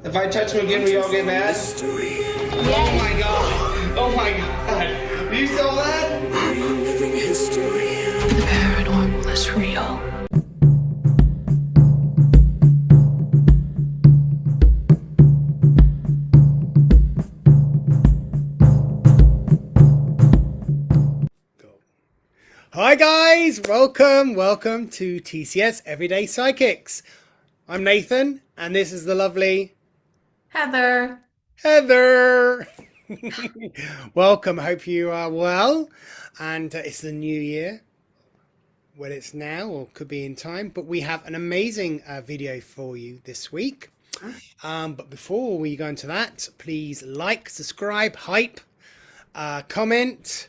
If I touch him again, we all get mad? Oh my god! Oh my god! You saw that? Reliving history. The paranormal is real. Hi guys, welcome to TCS Everyday Psychics. I'm Nathan and this is the lovely Heather. Heather. Welcome, hope you are well, and it's the new year. Well, it's now or could be in time, but we have an amazing video for you this week. But before we go into that, please like, subscribe, hype, comment,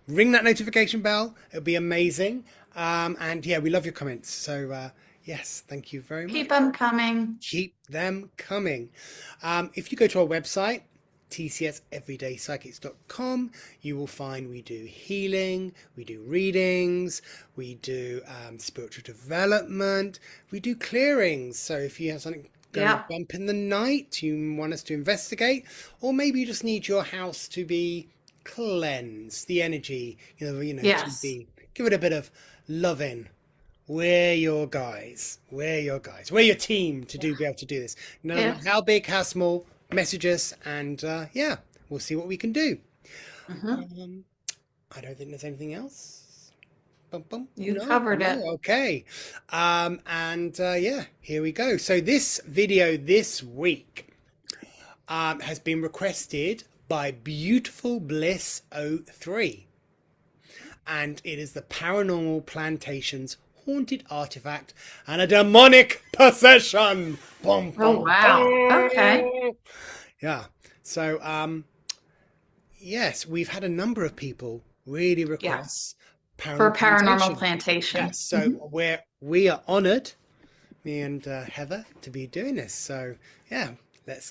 ring that notification bell. It'll be amazing. And yeah, we love your comments. So yes, thank you very much. Keep them coming. Keep them coming. If you go to our website, tcseverydayspsychics.com, you will find we do healing, we do readings, we do spiritual development, we do clearings. So if you have something going bump in the night, you want us to investigate, or maybe you just need your house to be cleansed, the energy, Yes. to be, give it a bit of loving. We're your guys. We're your team to be able to do this. No matter how big, how small, message us, and yeah, we'll see what we can do. I don't think there's anything else. You covered it. Okay. And yeah, here we go. So this video this week has been requested by Beautiful Bliss 03, and it is the Paranormal Plantations haunted artifact and a demonic possession. Boom, boom, Oh, wow. boom. Okay. Yeah. So yes, we've had a number of people really request For Paranormal Plantation. Plantation. Yes, so we are honored, me and Heather, to be doing this. So yeah, let's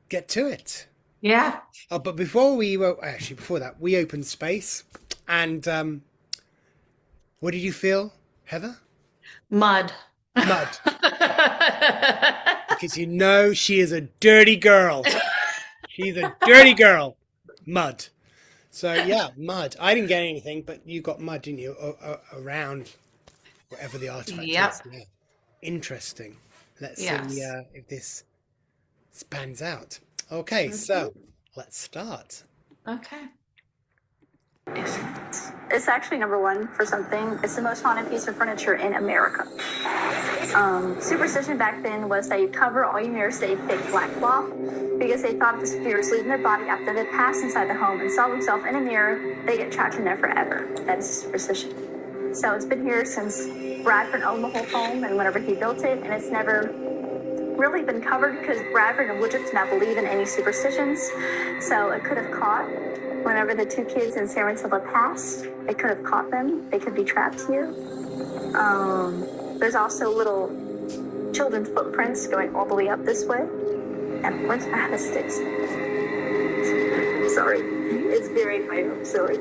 get to it. Yeah. Oh, but before that, we opened space, and what did you feel, Heather? Mud. Mud. Because she is a dirty girl. She's a dirty girl. Mud. So yeah, mud. I didn't get anything, but you got mud, didn't you? Around whatever the artifact is. Yeah. Interesting. Let's see if this spans out. Okay, so let's start. Okay. It's actually number one for something. It's the most haunted piece of furniture in America. Superstition back then was that you cover all your mirrors with a thick black cloth because they thought if the spirits leaving their body after they pass inside the home and saw themselves in a mirror, they get trapped in there forever. That's superstition. So it's been here since Bradford owned the whole home and whenever he built it, and it's never really been covered because Bradford and Woodruff do not believe in any superstitions. So it could have caught whenever the two kids in San Francisco passed, it could have caught them. They could be trapped here. There's also little children's footprints going all the way up this way. And where's the sticks? Sorry. It's very minor, sorry.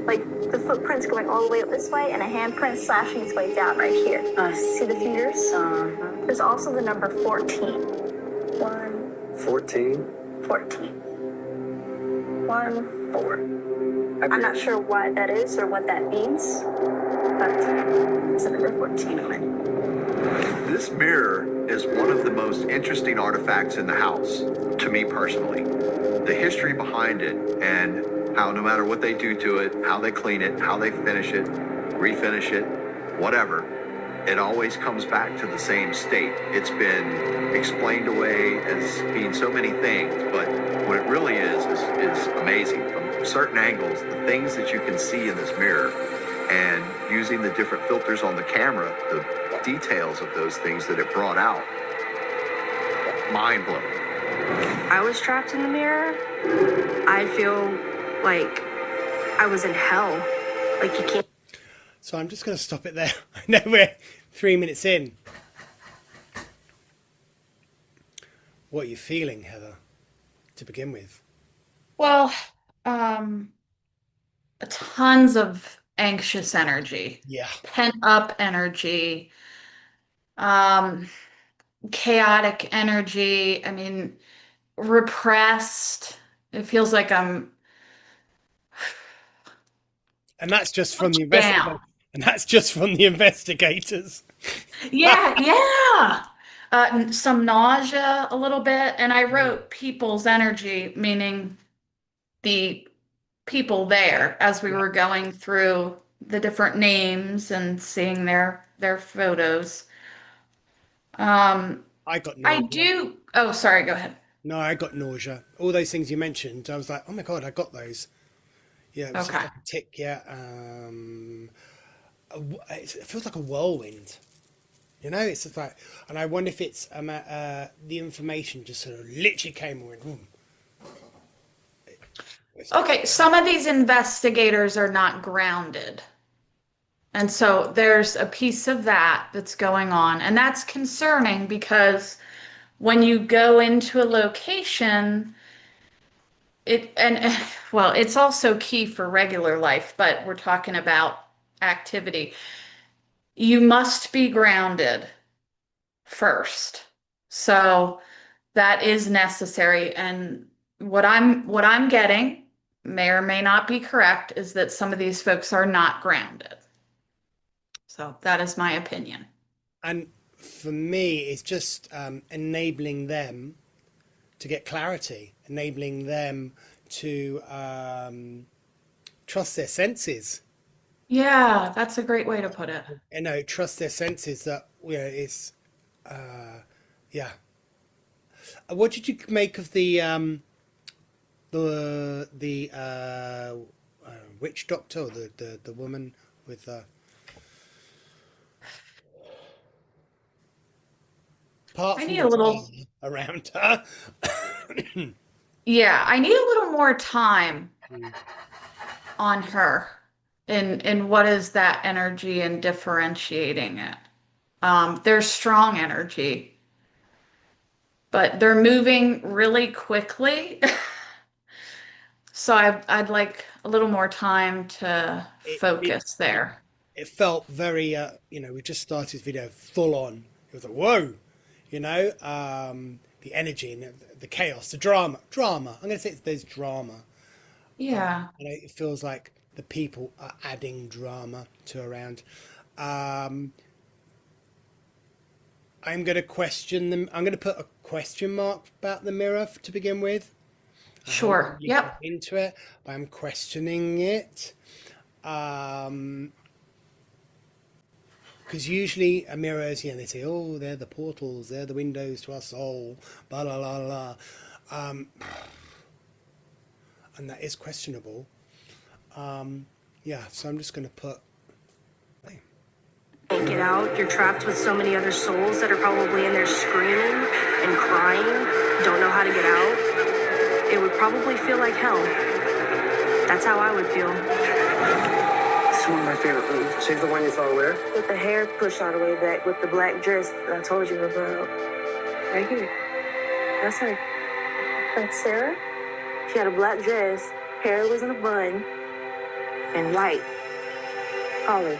Like the footprints going all the way up this way and a handprint slashing its way down right here. See the fingers? There's also the number 14. 14? 14. 1, 4. I'm not sure why that is or what that means, but it's a number 14 on it. This mirror is one of the most interesting artifacts in the house, to me personally. The history behind it and how no matter what they do to it, how they clean it, how they finish it, refinish it, whatever, it always comes back to the same state. It's been explained away as being so many things, but what it really is amazing. From certain angles, the things that you can see in this mirror, and using the different filters on the camera, the details of those things that it brought out, mind-blowing. I was trapped in the mirror. I feel like I was in hell. Like you can't. So I'm just going to stop it there. I know we're 3 minutes in. What are you feeling, Heather, to begin with? Well, tons of anxious energy. Yeah. Pent up energy. chaotic energy. I mean, repressed. It feels like I'm And that's just from the pushed down. investigators. And that's just from the investigators. Yeah, yeah. Some nausea a little bit. And I Mm. wrote people's energy, meaning the people there as we Yeah, were going through the different names and seeing their photos. Um, I got I nausea. do. Oh, sorry, go ahead. No, I got nausea. All those things you mentioned, I was like, oh my God, I got those. Yeah, it was just Okay. like a tick. Yeah. It feels like a whirlwind. You know, it's just like, and I wonder if it's the information just sort of literally came and went, boom. Okay, some of these investigators are not grounded. And so there's a piece of that that's going on. And that's concerning because when you go into a location, well, it's also key for regular life, but we're talking about activity. You must be grounded first. So that is necessary. And what I'm getting may or may not be correct is that some of these folks are not grounded. So that is my opinion. And for me, it's just enabling them to get clarity, enabling them to trust their senses. Yeah, that's a great way to put it. You know, trust their senses that, you know, it's, yeah. What did you make of the witch doctor, or the woman with apart I from need the a little, tar around her? yeah, I need a little more time Mm. on her in what is that energy and differentiating it. There's strong energy, but they're moving really quickly. So I'd like a little more time to It, it focus there. it felt very you know, we just started this video full on. It was like, whoa, you know, the energy and the chaos, the drama. I'm going to say there's drama. Yeah. And it feels like the people are adding drama to around. Um, I'm going to question them. I'm going to put a question mark about the mirror to begin with. I haven't Sure. really got Yep. into it, but I'm questioning it. Um, because usually a mirrors, you know, they say, oh, they're the portals, they're the windows to our soul, blah, blah, blah, blah. Um, and that is questionable. Yeah, so I'm just going to put. Can't get out. You're trapped with so many other souls that are probably in there screaming and crying, don't know how to get out. It would probably feel like hell. That's how I would feel. It's one of my favorite rooms. She's the one you saw where? With the hair pushed all the way back, with the black dress that I told you about. Right here. That's her. That's Sarah? She had a black dress, hair was in a bun, and white. Collar.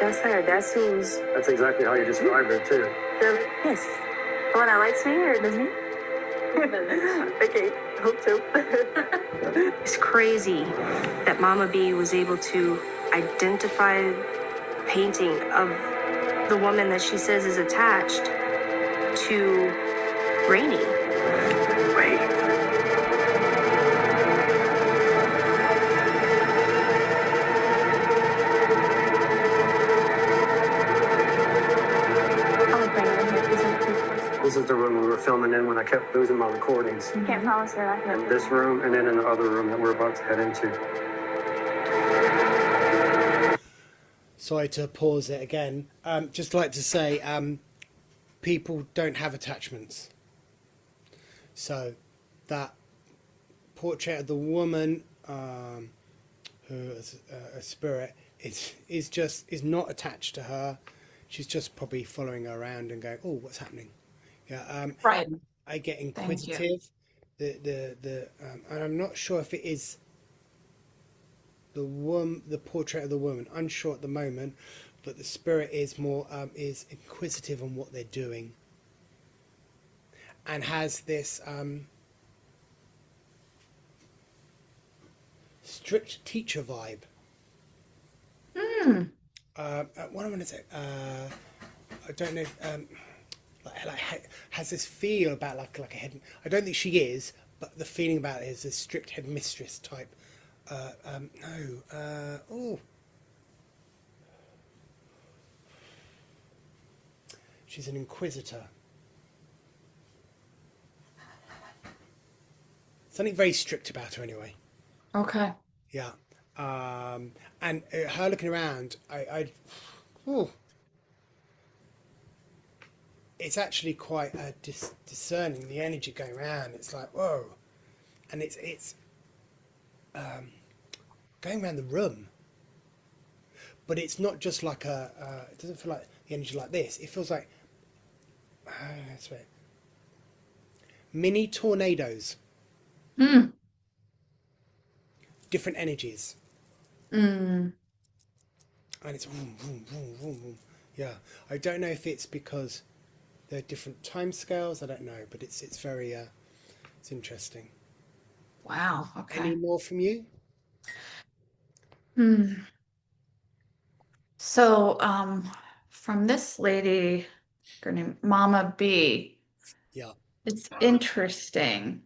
That's her. That's who's That's exactly how you described her, too. the yes. The one that likes me or does me? Okay, hope so. It's crazy that Mama B was able to identify the painting of the woman that she says is attached to Rainey. Wait. I'll bring her in here. These are the people. This is the room we were filming in when I kept losing my recordings. You can't promise her that. In this room, and then in the other room that we're about to head into. Sorry to pause it again. Just like to say, people don't have attachments. So that portrait of the woman who is a spirit is not attached to her. She's just probably following her around and going, "Oh, what's happening?" Yeah. Right. I get Thank you. inquisitive. And I'm not sure if it is the portrait of the woman. Unsure at the moment, but the spirit is more is inquisitive on what they're doing. and has this strict teacher vibe. What I want to say, I don't know, has this feel about like a head. I don't think she is, but the feeling about it is a strict headmistress type. She's an inquisitor. Something very strict about her, anyway. Okay. Yeah. And her looking around, ooh, it's actually quite discerning, the energy going around. It's like, whoa. And it's going around the room. But it's not just like it doesn't feel like the energy like this. It feels like, that's right, mini tornadoes. Different energies. And it's vroom, vroom, vroom, vroom, vroom. Yeah. I don't know if it's because there are different time scales. I don't know, but it's very it's interesting. Wow. Okay. Any more from you? So, from this lady, her name Mama B, Yeah. it's interesting.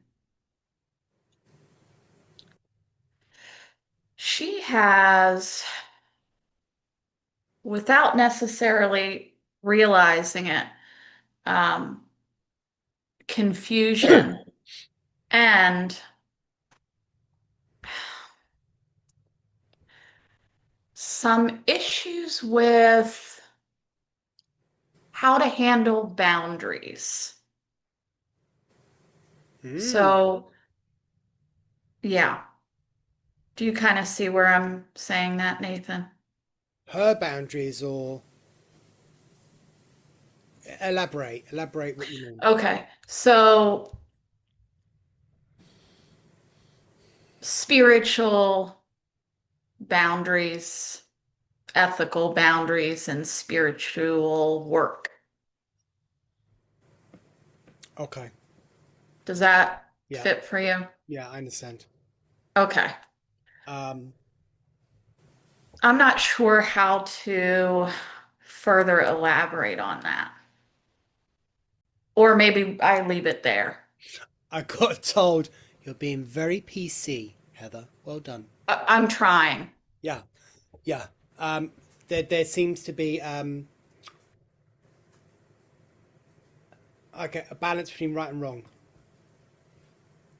She has, without necessarily realizing it, confusion and some issues with how to handle boundaries. So, yeah. Do you kind of see where I'm saying that, Nathan? Her boundaries, or elaborate what you mean. Okay. So, spiritual boundaries, ethical boundaries, and spiritual work. Okay. Does that Yeah. fit for you? Yeah, I understand. Okay. I'm not sure how to further elaborate on that. Or maybe I leave it there. I got told you're being very PC, Heather. Well done. I'm trying. Yeah. Yeah. There seems to be okay, a balance between right and wrong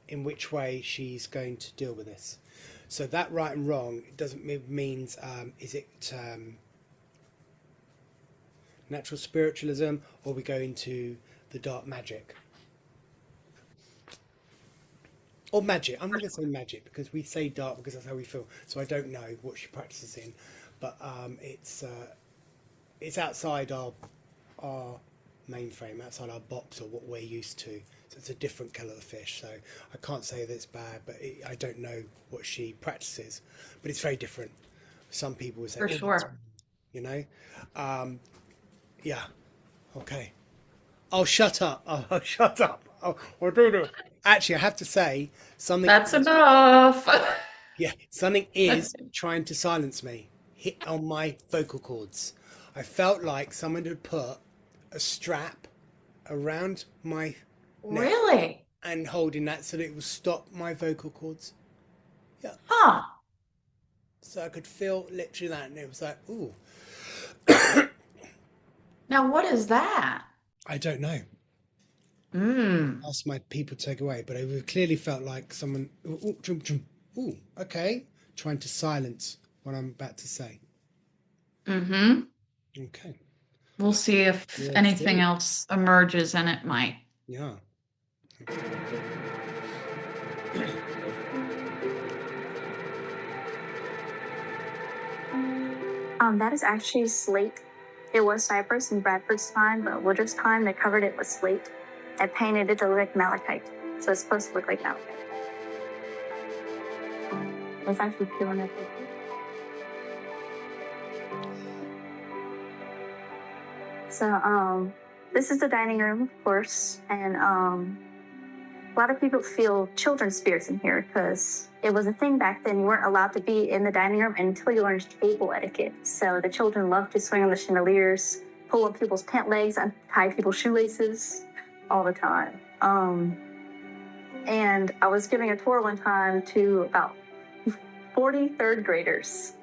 in which way she's going to deal with this. So that right and wrong doesn't means is it natural spiritualism, or we go into the dark magic, or magic. I'm not going to say magic because we say dark because that's how we feel. So I don't know what she practices in, but it's outside our mainframe, outside our box, or what we're used to. So it's a different kettle of fish. So I can't say that it's bad, but I don't know what she practices. But it's very different. Some people would say, For "Oh, that's sure. wrong," you know. Yeah. Okay. I'll shut up. I'll shut up. I'll do this. Actually, I have to say something. That's enough. Yeah, something is trying to silence me. Hit on my vocal cords. I felt like someone had put a strap around my neck Really? and holding that so that it would stop my vocal cords. Yeah. Huh. So I could feel literally that, and it was like, ooh. Now, what is that? I don't know. Asked my people to take away, but it clearly felt like someone, ooh, okay, trying to silence what I'm about to say. Okay. We'll see if Let's anything see. else emerges, and it might. Yeah. That is actually slate. It was cypress in Bradford's time, but Woodruff's time, they covered it with slate. I painted it to look like malachite. So it's supposed to look like malachite. It's actually peeling it. So, This is the dining room, of course, and a lot of people feel children's spirits in here because it was a thing back then. You weren't allowed to be in the dining room until you learned table etiquette. So the children loved to swing on the chandeliers, pull up people's pant legs, untie people's shoelaces all the time. And I was giving a tour one time to about 40 third graders.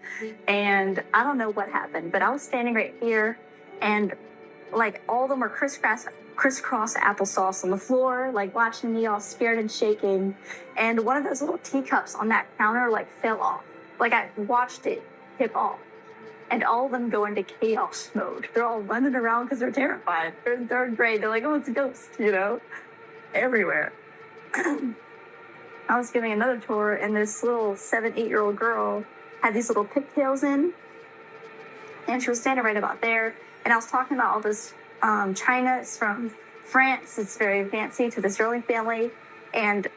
And I don't know what happened, but I was standing right here and like all of them were crisscross applesauce on the floor, like watching me all scared and shaking. And one of those little teacups on that counter like fell off. Like I watched it tip off. And all of them go into chaos mode. They're all running around because they're terrified. They're in third grade. They're like, oh, it's a ghost, you know, everywhere. I was giving another tour, and this little 7, 8-year-old girl had these little pigtails in, and she was standing right about there. And I was talking about all this china. It's from France. It's very fancy, to the Sterling family. And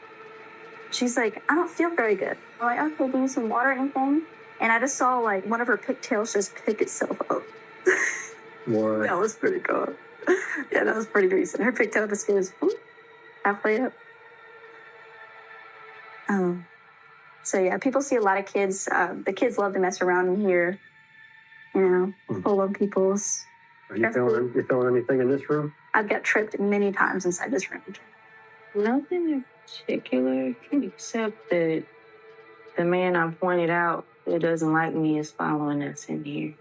she's like, I don't feel very good. I'm like, okay, do you need some water or anything? And I just saw like one of her pigtails just pick itself up. What? That was pretty cool. Yeah, that was pretty recent. Her pigtail just goes whoop, halfway up. So yeah, people see a lot of kids. The kids love to mess around in here. You know, pull on people's. Are you feeling anything in this room? I've got tripped many times inside this room. Nothing in particular, except that the man I pointed out that doesn't like me is following us in here.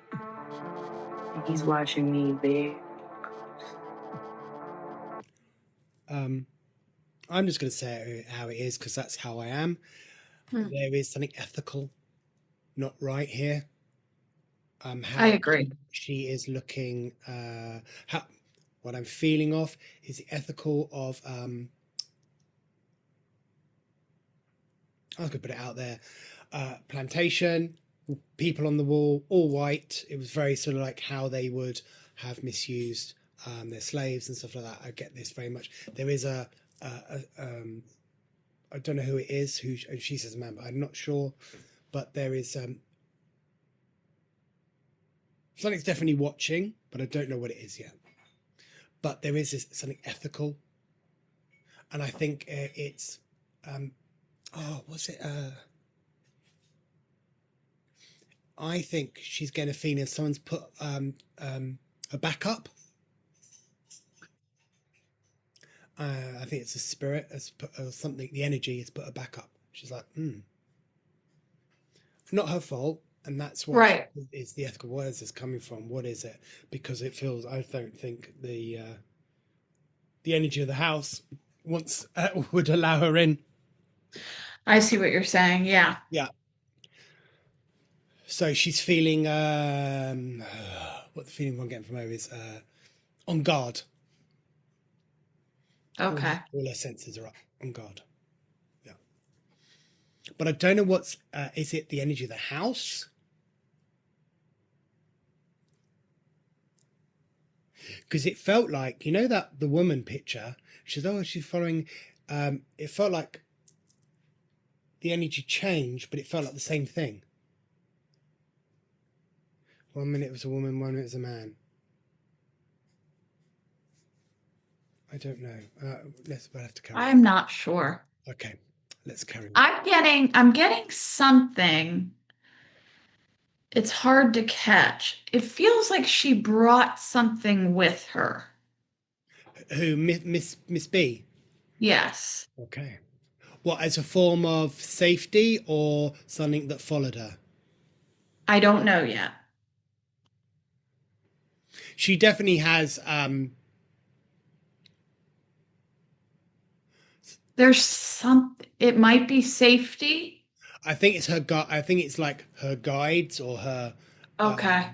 And he's watching me very close. I'm just going to say it how it is because that's how I am. There is something ethical not right here. How I agree. she is looking, what I'm feeling of is the ethical of, I was going to put it out there, plantation, people on the wall, all white. It was very sort of like how they would have misused their slaves and stuff like that. I get this very much. There is I don't know who it is, who she says a man, but I'm not sure. But there is something's definitely watching, but I don't know what it is yet. But there is something ethical, and I think it's what's it? I think she's getting a feeling someone's put a back up. I think it's a spirit has put something. The energy has put her back up. She's like, not her fault, and that's why Right. It's the ethical. Where is this coming from? What is it? Because it feels. I don't think the energy of the house would allow her in. I see what you're saying. Yeah. Yeah. So she's feeling. What the feeling I'm getting from her is on guard. Okay. All her senses are up on guard. Yeah. But I don't know what's. Is it the energy of the house? Because it felt like, you know, that the woman picture. She said, "Oh, she's following." It felt like the energy changed, but it felt like the same thing. 1 minute it was a woman, 1 minute it was a man. I don't know. We'll have to carry on. I'm not sure. Okay, let's carry on. I'm getting something. It's hard to catch. It feels like she brought something with her. Who, Miss B? Yes. Okay. What, as a form of safety or something that followed her? I don't know yet. She definitely has. There's something. It might be safety. I think it's her. I think it's like her guides or her. Okay.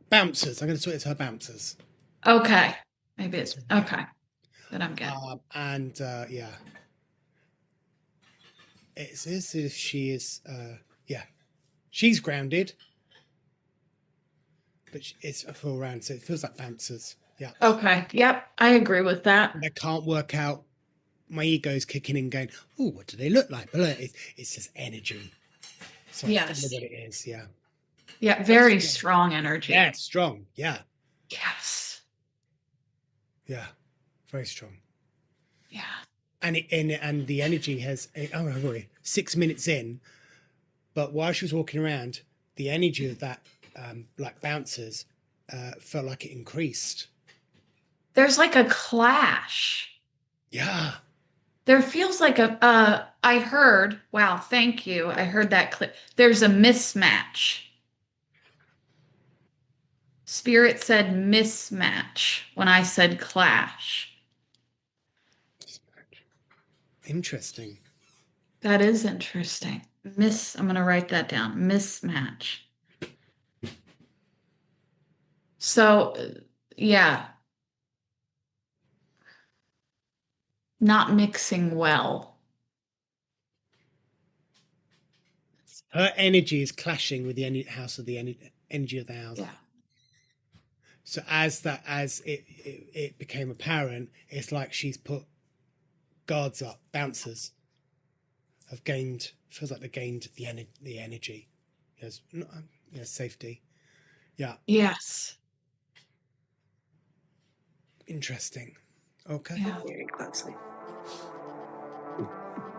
Bouncers. I'm going to say it's her bouncers. Okay. Maybe it's okay. Then I'm good. And yeah, it's as if she is. Yeah, she's grounded, but it's a full round, so it feels like bouncers. Yeah. Okay. Yep. I agree with that. I can't work out. My ego's kicking in, going, "Oh, what do they look like?" But look, it's just energy. So Yes. I don't know what it is. Yeah. Yeah. Very strong energy. Yeah, strong. Yeah. Yes. Yeah, very strong. Yeah. And the energy has, oh, sorry, 6 minutes in, but while she was walking around, the energy of that like bouncers felt like it increased. There's like a clash. Yeah. There feels like I heard, wow, thank you. I heard that clip. There's a mismatch. Spirit said mismatch when I said clash. Interesting. That is interesting. I'm going to write that down. Mismatch. So, yeah, not mixing well. Her energy is clashing with the house of the energy of the house. Yeah. So as it became apparent, it's like she's put guards up, bouncers have gained. Feels like they gained the energy. Yes, safety. Yeah. Yes. Interesting. Okay. Yeah. Very closely.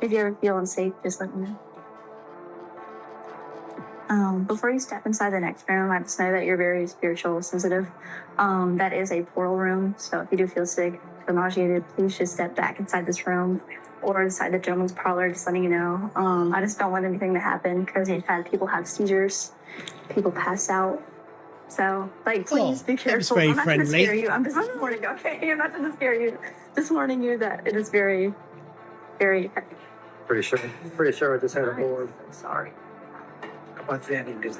If you're feeling safe, just let me know. Before you step inside the next room, I just know that you're very spiritual sensitive. That is a portal room, so if you do feel sick, feel nauseated, please just step back inside this room or inside the gentleman's parlor, just letting you know. I just don't want anything to happen because we've had people have seizures, people pass out. So, please be careful. Very I'm not going to friendly. scare you. I'm just warning you, okay? I'm not going to scare you. Just warning you that it is very, very heavy. Pretty sure I just had an orb. Sorry. What's that in this?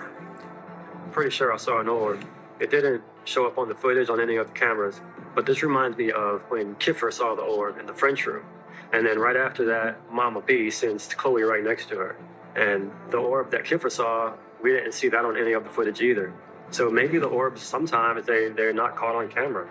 Pretty sure I saw an orb. It didn't show up on the footage on any of the cameras, but this reminds me of when Kiffer saw the orb in the French room. And then right after that, Mama B sensed Chloe right next to her. And the orb that Kiffer saw, we didn't see that on any of the footage either. So maybe the orbs sometimes they're not caught on camera.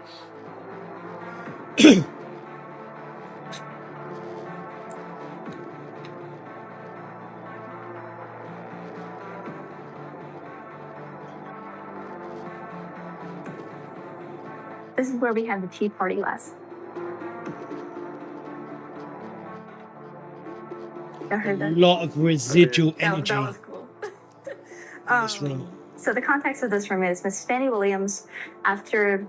This is where we had the tea party last. I heard A that. lot of residual That energy was cool. in this room. So the context of this room is Miss Fanny Williams, after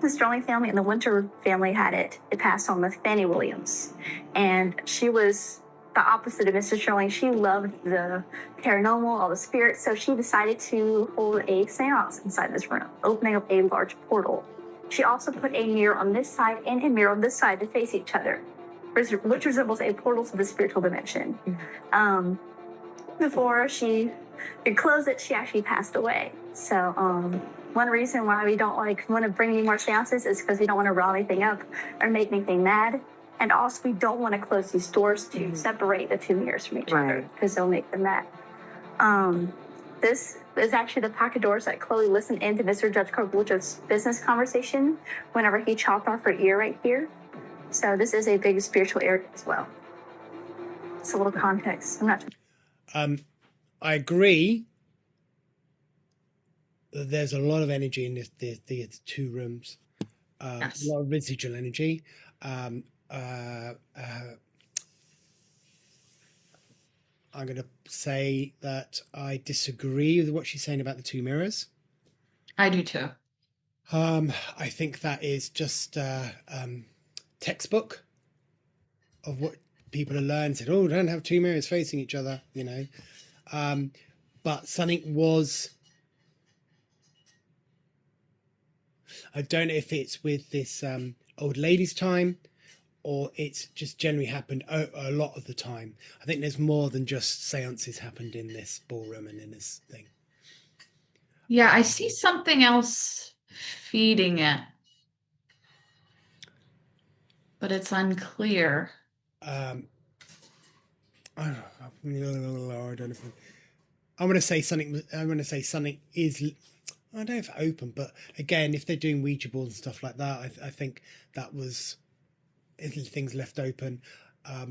the Sterling family and the Winter family had it passed on with Fanny Williams. And she was the opposite of Mr. Sterling. She loved the paranormal, all the spirits, so she decided to hold a seance inside this room, opening up a large portal. She also put a mirror on this side and a mirror on this side to face each other, which resembles a portal to the spiritual dimension. Before she could close it, she actually passed away. So one reason why we don't want to bring any more seances is because we don't want to rile anything up or make anything mad. And also we don't want to close these doors to separate the two mirrors from each other because they'll make them mad. This is actually the pocket doors that Chloe listened into Mr. Judge Carbucho's business conversation whenever he chopped off her ear right here. So this is a big spiritual area as well. It's a little context. I'm not. I agree that there's a lot of energy in these two rooms. Yes. A lot of residual energy. I'm going to say that I disagree with what she's saying about the two mirrors. I do too. I think that is just textbook of what people have learned. Said, oh, don't have two mirrors facing each other, you know. But something was, I don't know if it's with this old lady's time or it's just generally happened a lot of the time. I think there's more than just seances happened in this ballroom and in this thing. Yeah, I see something else feeding it, but it's unclear. I don't know. I'm going to say something. I'm going to say something is. I don't know if open, but again, if they're doing Ouija boards and stuff like that, I think that was things left open. I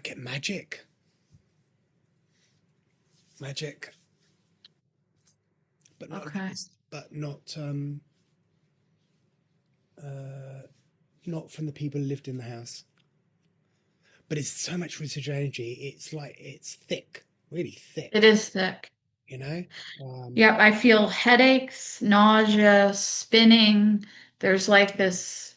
get magic. but not Okay. but not from the people who lived in the house. But it's so much residual energy. It's like it's thick, really thick. It is thick. You know. Yep, I feel headaches, nausea, spinning. There's like this,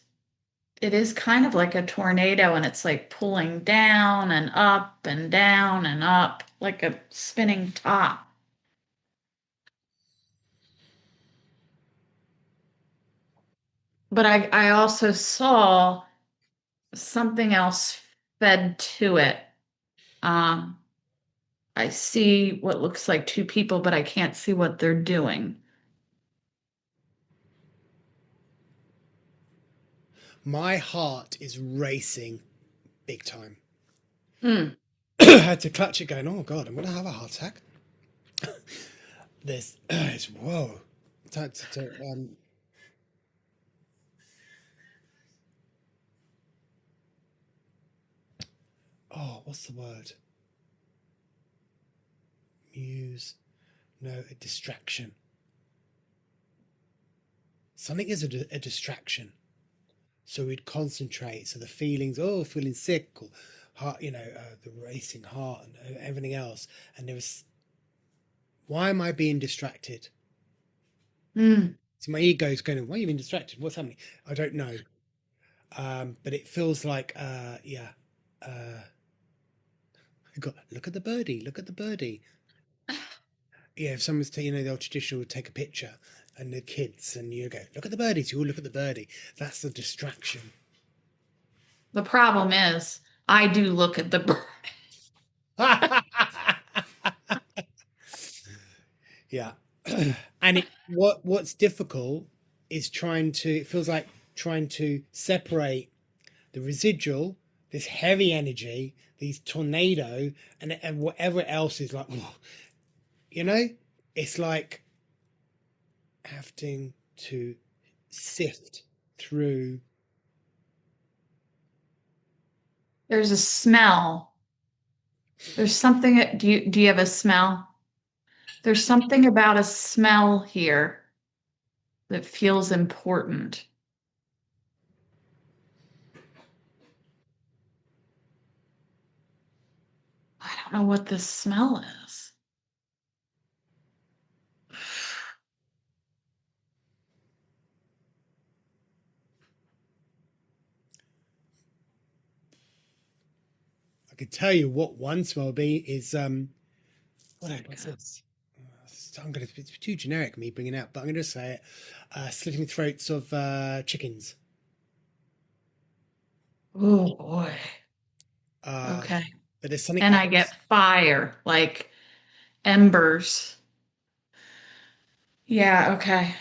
it is kind of like a tornado, and it's like pulling down and up and down and up, like a spinning top. But I also saw something else fed to it. I see what looks like two people, but I can't see what they're doing. My heart is racing big time. Mm. I had to clutch it going, oh God, I'm going to have a heart attack. It's, whoa. Oh, what's the word? Muse. No, a distraction. Something is a distraction. So we'd concentrate. So the feelings, feeling sick, or heart, the racing heart and everything else. And there was, why am I being distracted? So my ego's going, why are you being distracted? What's happening? I don't know. But it feels like, look at the birdie, look at the birdie. Yeah, if someone's the old tradition would take a picture and the kids and you go, look at the birdies, you all look at the birdie. That's the distraction. The problem is, I do look at the bird. Yeah. And what's difficult is it feels like trying to separate the residual, this heavy energy, these tornado, and whatever else is like, it's like having to sift through. There's a smell. There's something. Do you have a smell? There's something about a smell here that feels important. I don't know what this smell is. I could tell you what one smell be is what's this? It's too generic me bringing out, but I'm going to say it. Slitting throats of chickens. Oh boy. Okay. But there's something And else. I get fire, like embers. Yeah, okay.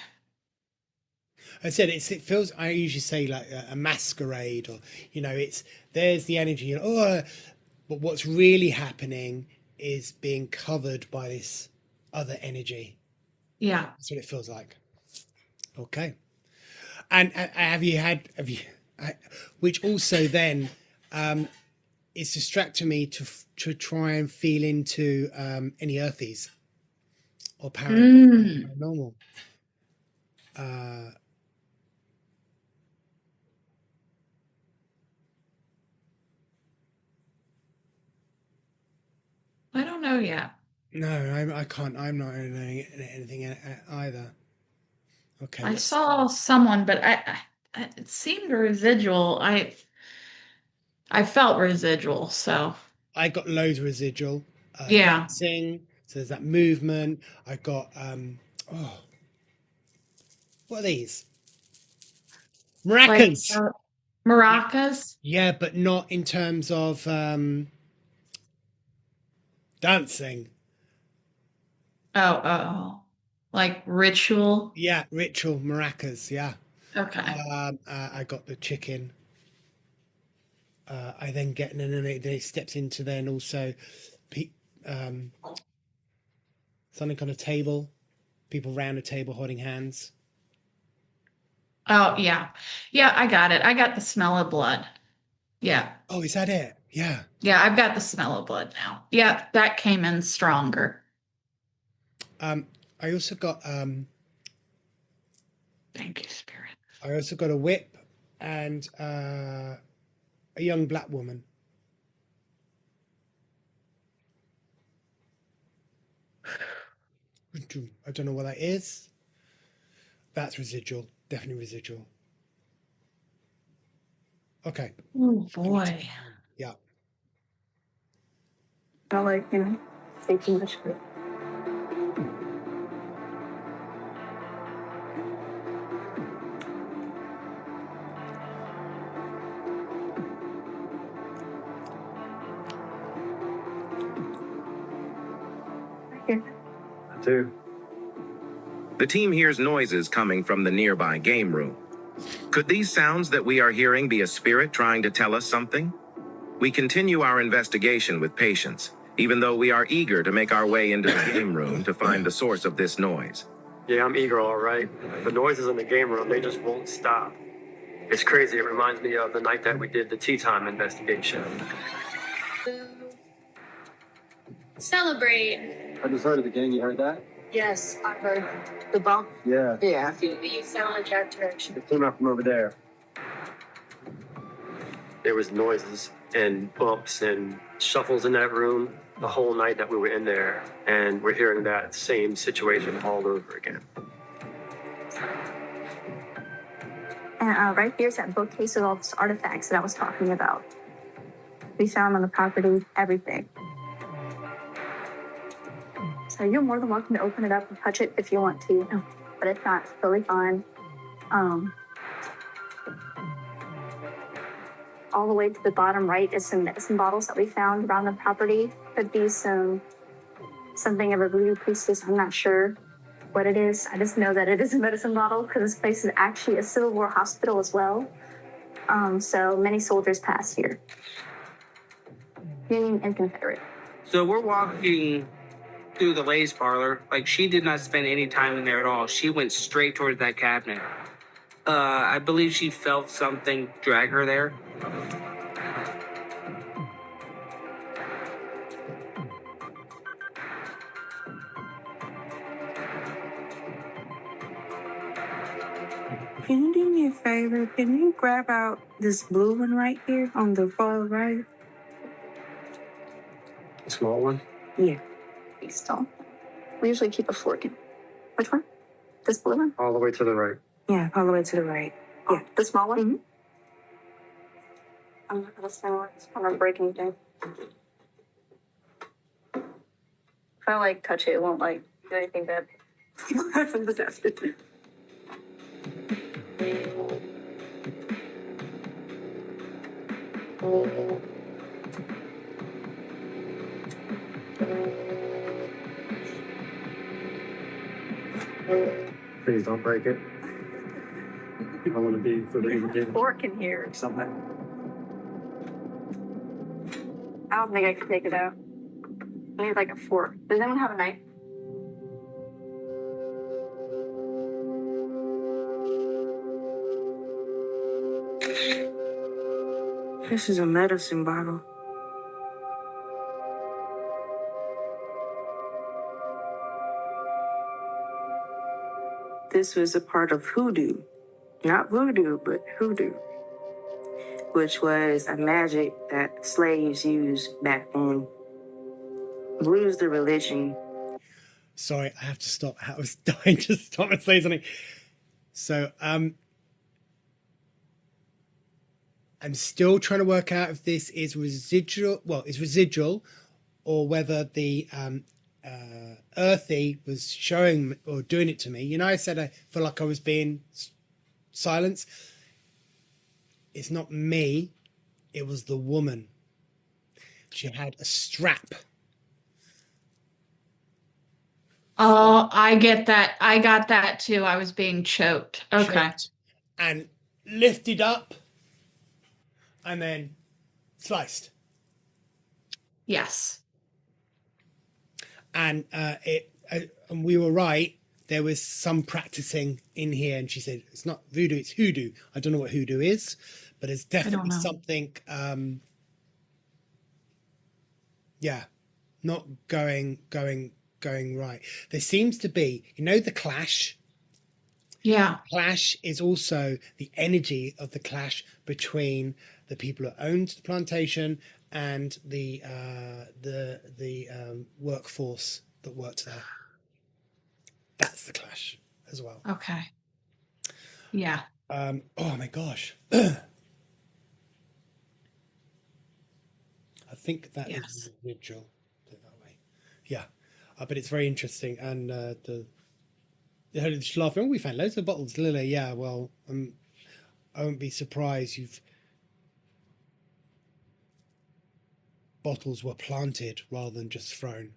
I said it feels, I usually say like a masquerade, or there's the energy, but what's really happening is being covered by this other energy. Yeah. That's what it feels like. Okay. And have you which also then is distracting me to try and feel into any earthies or paranormal. I don't know yet. No, I can't. I'm not knowing anything either. Okay. I saw someone, but it seemed residual. I felt residual, so. I got loads of residual. Yeah. Dancing. So there's that movement. I got what are these? Maracas. Like, maracas? Yeah, but not in terms of dancing. Oh, like ritual? Yeah, ritual maracas. Yeah. Okay. I got the chicken. I then get, and then it steps into then also something on a table, people round a table holding hands. Oh, yeah. Yeah, I got it. I got the smell of blood. Yeah. Oh, is that it? Yeah. Yeah, I've got the smell of blood now. Yeah, that came in stronger. I also got Thank you, Spirit. I also got a whip and a young black woman. I don't know what that is. That's residual. Definitely residual. Okay. Oh boy. Yeah. Not like, say too much. I do. The team hears noises coming from the nearby game room. Could these sounds that we are hearing be a spirit trying to tell us something? We continue our investigation with patience, even though we are eager to make our way into the game room to find the source of this noise. Yeah, I'm eager, all right. The noises in the game room, they just won't stop. It's crazy. It reminds me of the night that we did the tea time investigation. Celebrate. I just heard it again. You heard that? Yes, I heard the bump. Yeah. Yeah. You sound like that direction. It came out from over there. There was noises and bumps and shuffles in that room the whole night that we were in there, and we're hearing that same situation all over again. And right here's that bookcase with all those artifacts that I was talking about. We found on the property everything. So you're more than welcome to open it up and touch it if you want to, but if not, it's totally fine. All the way to the bottom right is some medicine bottles that we found around the property. Could be something of a voodoo priestess. I'm not sure what it is. I just know that it is a medicine bottle because this place is actually a Civil War hospital as well. So many soldiers passed here, Union and Confederate. So we're walking through the Lay's parlor. Like, she did not spend any time in there at all. She went straight towards that cabinet. I believe she felt something drag her there. Can you do me a favor? Can you grab out this blue one right here on the far right? The small one? Yeah. Please don't. We usually keep a fork in. Which one? This blue one? All the way to the right. Yeah, all the way to the right. Yeah, the small one? Mm-hmm. I'm not gonna smell it. It's gonna break anything. If I touch it, it won't do anything bad. That's a disaster. Please don't break it. I want to be for the Fork in here. something. I don't think I can take it out. I need a fork. Does anyone have a knife? This is a medicine bottle. This was a part of hoodoo. Not voodoo, but hoodoo, which was a magic that slaves used back then. Voodoo's the religion. Sorry, I have to stop. I was dying to stop and say something. So, I'm still trying to work out if this is residual. Well, it's residual, or whether the earthy was showing or doing it to me. I said I feel like I was being silenced. It's not me. It was the woman. She had a strap. Oh, I get that. I got that too. I was being choked. Okay. Choked and lifted up and then sliced. Yes. And and we were right. There was some practicing in here, and she said it's not voodoo, it's hoodoo. I don't know what hoodoo is, but it's definitely something. Yeah, not going going right. There seems to be, the clash. Yeah. Clash is also the energy of the clash between the people who owned the plantation and the workforce that worked there. That's the clash as well. Okay. Yeah. Oh my gosh. I think that is residual. Put it that way. Yeah. But it's very interesting. And she's laughing. Oh, we found loads of bottles, Lily. Yeah, well, I won't be surprised bottles were planted rather than just thrown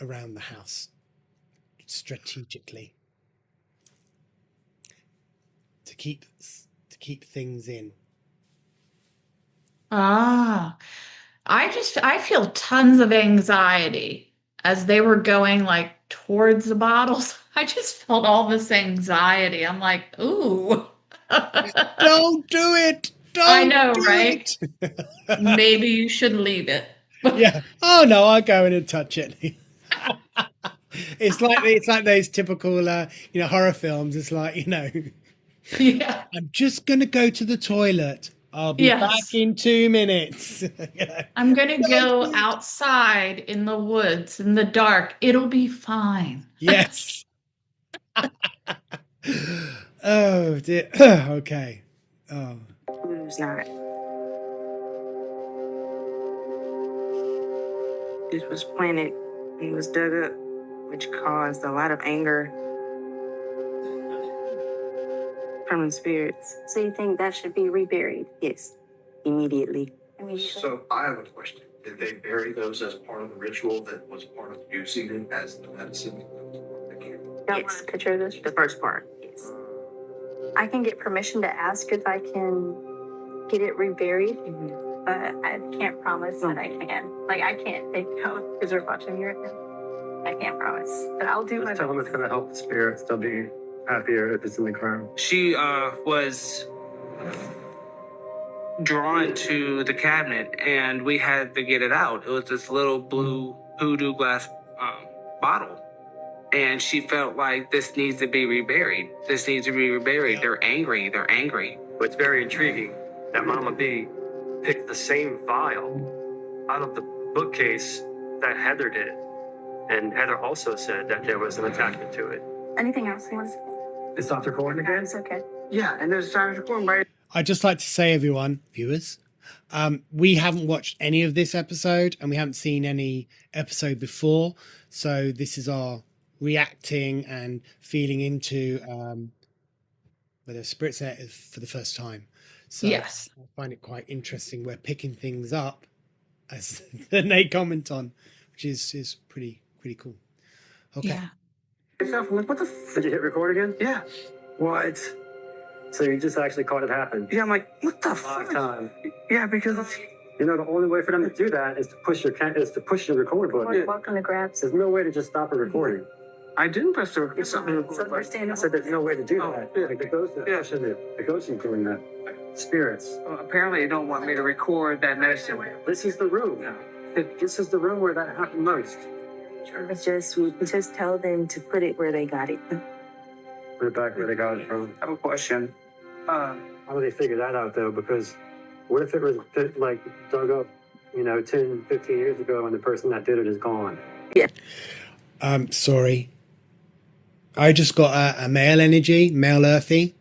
around the house strategically to keep things in. I feel tons of anxiety as they were going like towards the bottles. I just felt all this anxiety. I'm like, ooh. Don't do it. I know, right? Maybe you should leave it. Yeah. Oh no, I'll go in and touch it. It's like those typical horror films. It's like, Yeah. I'm just gonna go to the toilet. I'll be back in 2 minutes. I'm gonna go outside in the woods in the dark. It'll be fine. Yes. Oh dear. Okay. Oh. Who's not? This was planted and was dug up, which caused a lot of anger from the spirits. So you think that should be reburied? Yes, immediately. So I have a question. Did they bury those as part of the ritual that was part of using it as the medicine? Don't want a picture of this? The first part, yes. I can get permission to ask if I can get it reburied, but I can't promise that I can. Like, I can't take notes because they're watching me right now. I can't promise, but I'll do my Just tell them best. it's going to help the spirits. They'll be happier if it's in the ground. She was drawn to the cabinet, and we had to get it out. It was this little blue hoodoo glass bottle. And she felt like this needs to be reburied. This needs to be reburied. They're angry. They're angry. But it's very intriguing that Mama B picked the same vial out of the bookcase that Heather did. And Heather also said that there was an attachment to it. Anything else you want to say? Is Dr. Corn again? It's okay. Yeah, and there's Dr. Corn right. I'd just like to say, everyone, viewers, we haven't watched any of this episode and we haven't seen any episode before. So this is our reacting and feeling into whether spirits there is for the first time. So yes, I find it quite interesting. We're picking things up as they comment on, which is pretty cool. Okay. Yeah. What the Did you hit record again? Yeah. What? So you just actually caught it happen? Yeah, I'm like, what the Live fuck? time. Yeah, because it's... You know, the only way for them to do that is to push your record button. Welcome to Grabs. There's no way to just stop a recording. I didn't press the... So understand. I said there's no way to do that. yeah. Like the ghost is doing that. Spirits. Well, apparently they don't want me to record that medicine. This is the room. This is the room where that happened most. We just tell them to put it where they got it. Put it back where they got it from. I have a question. How do they figure that out, though? Because what if it was, like, dug up, 10, 15 years ago and the person that did it is gone? Yeah. Sorry. I just got a male energy, male earthy.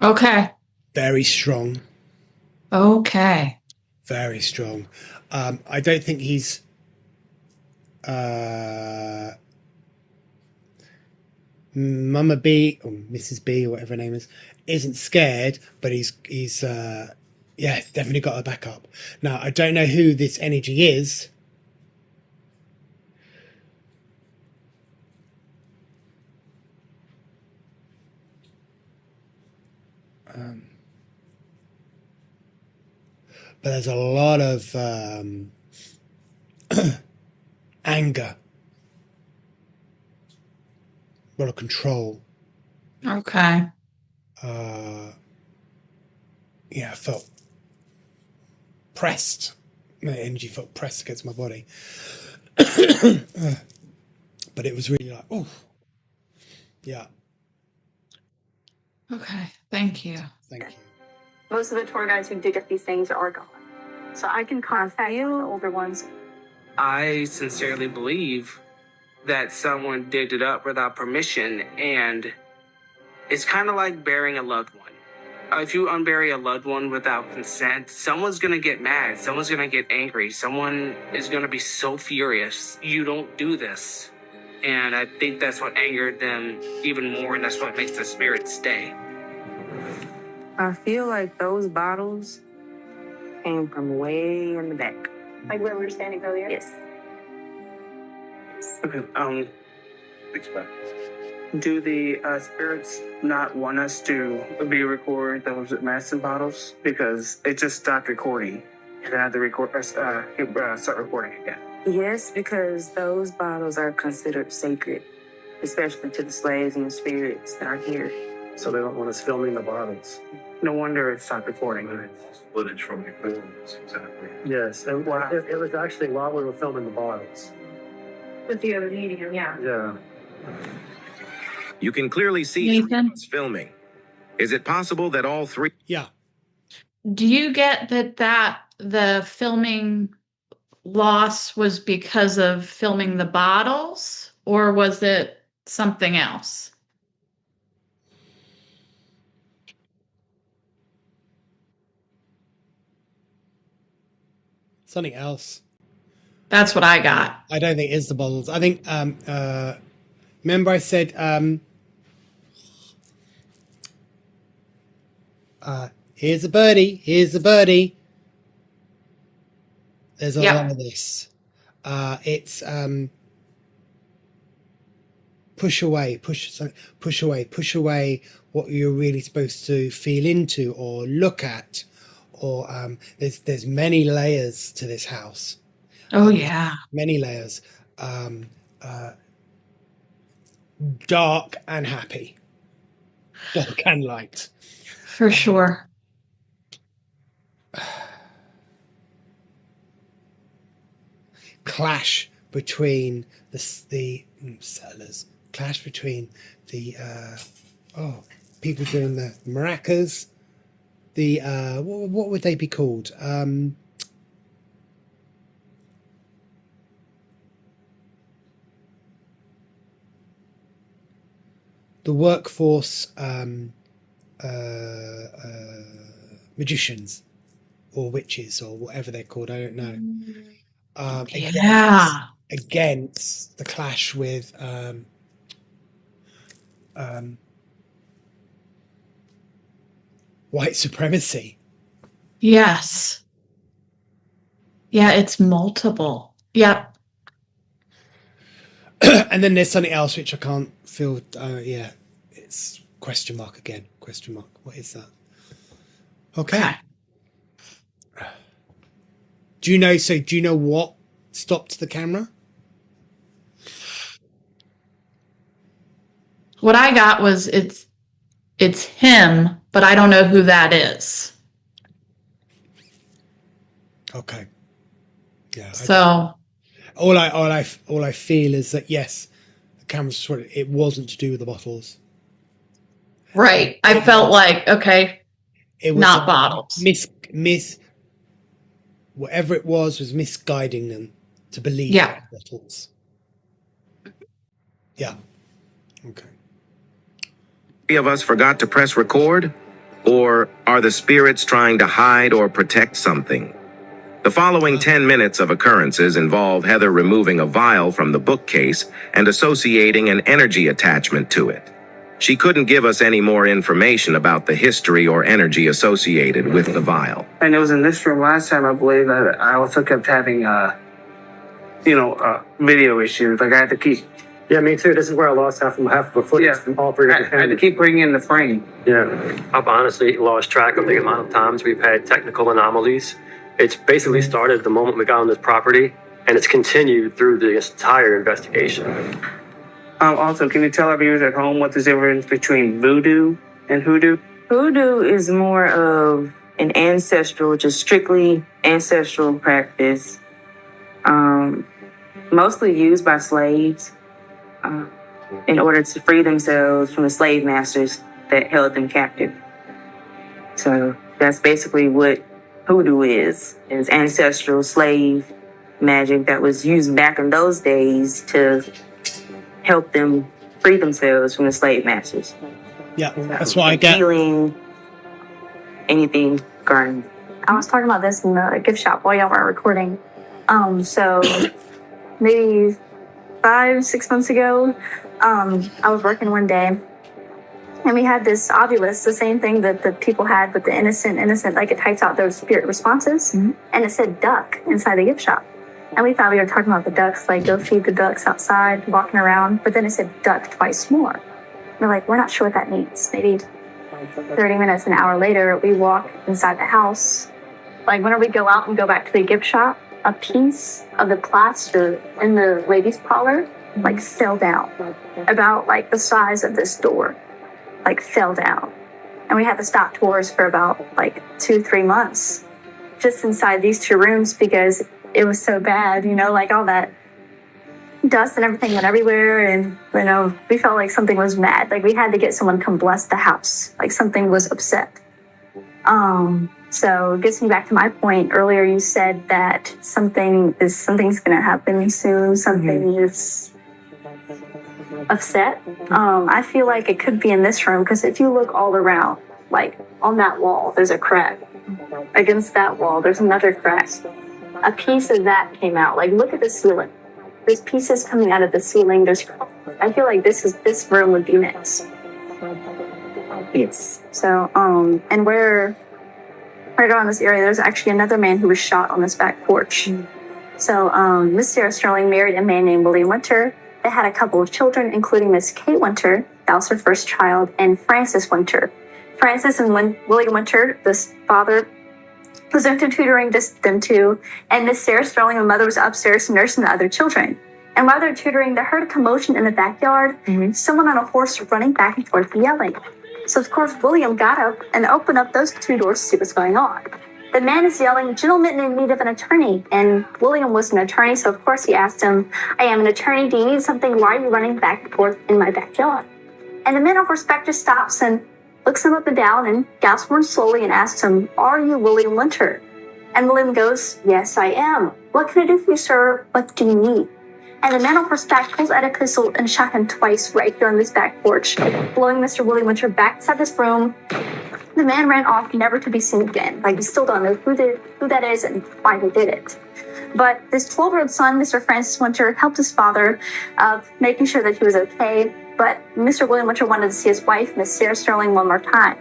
Okay. Very strong. Okay. Very strong. I don't think he's Mama B or Mrs. B or whatever her name is, isn't scared, but he's definitely got her back up. Now I don't know who this energy is. But there's a lot of anger, a lot of control. Okay. I felt pressed. My energy felt pressed against my body. but it was really like, oh, yeah. Okay, thank you. Thank you. Most of the tour guides who dig up these things are gone. So I can contact the older ones. I sincerely believe that someone digged it up without permission, and it's kind of like burying a loved one. If you unbury a loved one without consent, someone's going to get mad. Someone's going to get angry. Someone is going to be so furious. You don't do this. And I think that's what angered them even more, and that's what makes the spirit stay. I feel like those bottles came from way in the back. Like where we were standing earlier? Yes. Okay, do the spirits not want us to be record those medicine bottles? Because it just stopped recording. And I had to start recording again. Yes, because those bottles are considered sacred, especially to the slaves and the spirits that are here. So they don't want us filming the bottles. No wonder it stopped recording. Footage from your films, exactly. Yes, and it was actually while we were filming the bottles. With the other medium, yeah. Yeah. You can clearly see Nathan? what's filming. Is it possible that all three? Yeah. Do you get that the filming loss was because of filming the bottles, or was it something else? Something else. That's what I got. I don't think it's the bottles. I think, remember I said, here's a birdie, here's a birdie. There's a lot of this. It's push away what you're really supposed to feel into or look at, or there's many layers to this house. Oh yeah, many layers. Dark and happy, dark and light, for sure. Clash between the settlers, clash between the people doing the maracas, the what would they be called, the workforce, magicians or witches or whatever they're called, I don't know. Against the clash with white supremacy. Yes. Yeah, it's multiple. Yep. And then there's something else which I can't feel. Yeah, it's question mark again. Question mark. What is that? Okay. Do you know? So do you know what stopped the camera? What I got was it's him, but I don't know who that is. Okay. Yeah. So all I feel is that yes, the camera's sort of, it wasn't to do with the bottles. Right. I felt like okay. It was not bottles. Whatever it was misguiding them to believe Yeah. bottles. Yeah. Okay. Three of us forgot to press record? Or are the spirits trying to hide or protect something? The following 10 minutes of occurrences involve Heather removing a vial from the bookcase and associating an energy attachment to it. She couldn't give us any more information about the history or energy associated with the vial. And it was in this room last time, I believe, that I also kept having, video issues. Like I had to keep. Yeah, me too. This is where I lost half of the footage from all three of the I had to keep bringing in the frame. Yeah, I've honestly lost track of the amount of times we've had technical anomalies. It's basically started the moment we got on this property, and it's continued through the entire investigation. Also, can you tell our viewers at home what the difference between voodoo and hoodoo? Hoodoo is more of an ancestral, just strictly ancestral practice, mostly used by slaves. in order to free themselves from the slave masters that held them captive. So that's basically what hoodoo is ancestral slave magic that was used back in those days to help them free themselves from the slave masters. Yeah, that's what I get. Healing, anything garden. I was talking about this in the gift shop while y'all were recording. So maybe 5-6 months ago, I was working one day and we had this ovulus, the same thing that the people had with the innocent, like it types out those spirit responses. And it said duck inside the gift shop. And we thought we were talking about the ducks, like go feed the ducks outside, walking around. But then it said duck twice more. We're like, we're not sure what that means. Maybe 30 minutes, an hour later, we walk inside the house. Like whenever we go out and go back to the gift shop, a piece of the plaster in the ladies' parlor like fell down, about like the size of this door, like fell down. And we had to stop tours for about like 2-3 months just inside these 2 rooms because it was so bad, you know, like all that dust and everything went everywhere. And, you know, we felt like something was mad. Like we had to get someone to come bless the house. Like something was upset. So it gets me back to my point earlier. You said that something's going to happen soon. Something is upset. I feel like it could be in this room because if you look all around, like on that wall, there's a crack. Against that wall, there's another crack. A piece of that came out. Like look at the ceiling. There's pieces coming out of the ceiling. I feel like this room would be next. Yes. So, and we're right around this area, there's actually another man who was shot on this back porch. So, Miss Sarah Sterling married a man named William Winter. They had a couple of children, including Miss Kate Winter, that was her first child, and Francis Winter. Francis and William Winter, this father, was into tutoring them two, and Miss Sarah Sterling, the mother, was upstairs nursing the other children. And while they're tutoring, they heard a commotion in the backyard, someone on a horse running back and forth yelling. So, of course, William got up and opened up those 2 doors to see what's going on. The man is yelling, "Gentlemen in need of an attorney." And William was an attorney, so of course he asked him, "I am an attorney. Do you need something? Why are you running back and forth in my backyard?" And the man on horseback just stops and looks him up and down and gasps more slowly and asks him, "Are you William Winter?" And William goes, "Yes, I am. What can I do for you, sir? What do you need?" And the man on horseback pulls out a pistol and shot him twice right here on this back porch, blowing Mr. William Winter back inside this room. The man ran off, never to be seen again. Like, we still don't know who that is and why they did it. But this 12-year-old son, Mr. Francis Winter, helped his father, making sure that he was okay. But Mr. William Winter wanted to see his wife, Miss Sarah Sterling, one more time.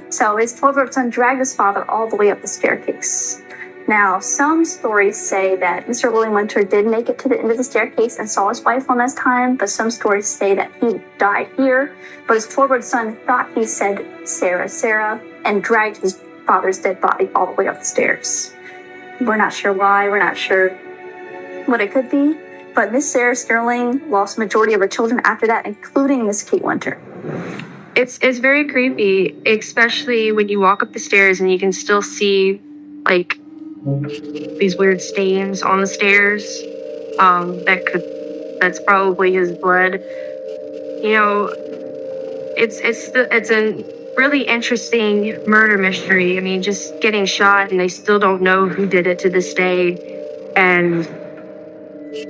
So his 12-year-old son dragged his father all the way up the staircase. Now, some stories say that Mr. William Winter did make it to the end of the staircase and saw his wife one last time, but some stories say that he died here. But his 12-year-old son thought he said Sarah, Sarah, and dragged his father's dead body all the way up the stairs. We're not sure why, we're not sure what it could be, but Miss Sarah Sterling lost the majority of her children after that, including Miss Kate Winter. It's very creepy, especially when you walk up the stairs and you can still see, like, these weird stains on the stairs. That's probably his blood. You know, it's a really interesting murder mystery. I mean, just getting shot and they still don't know who did it to this day. And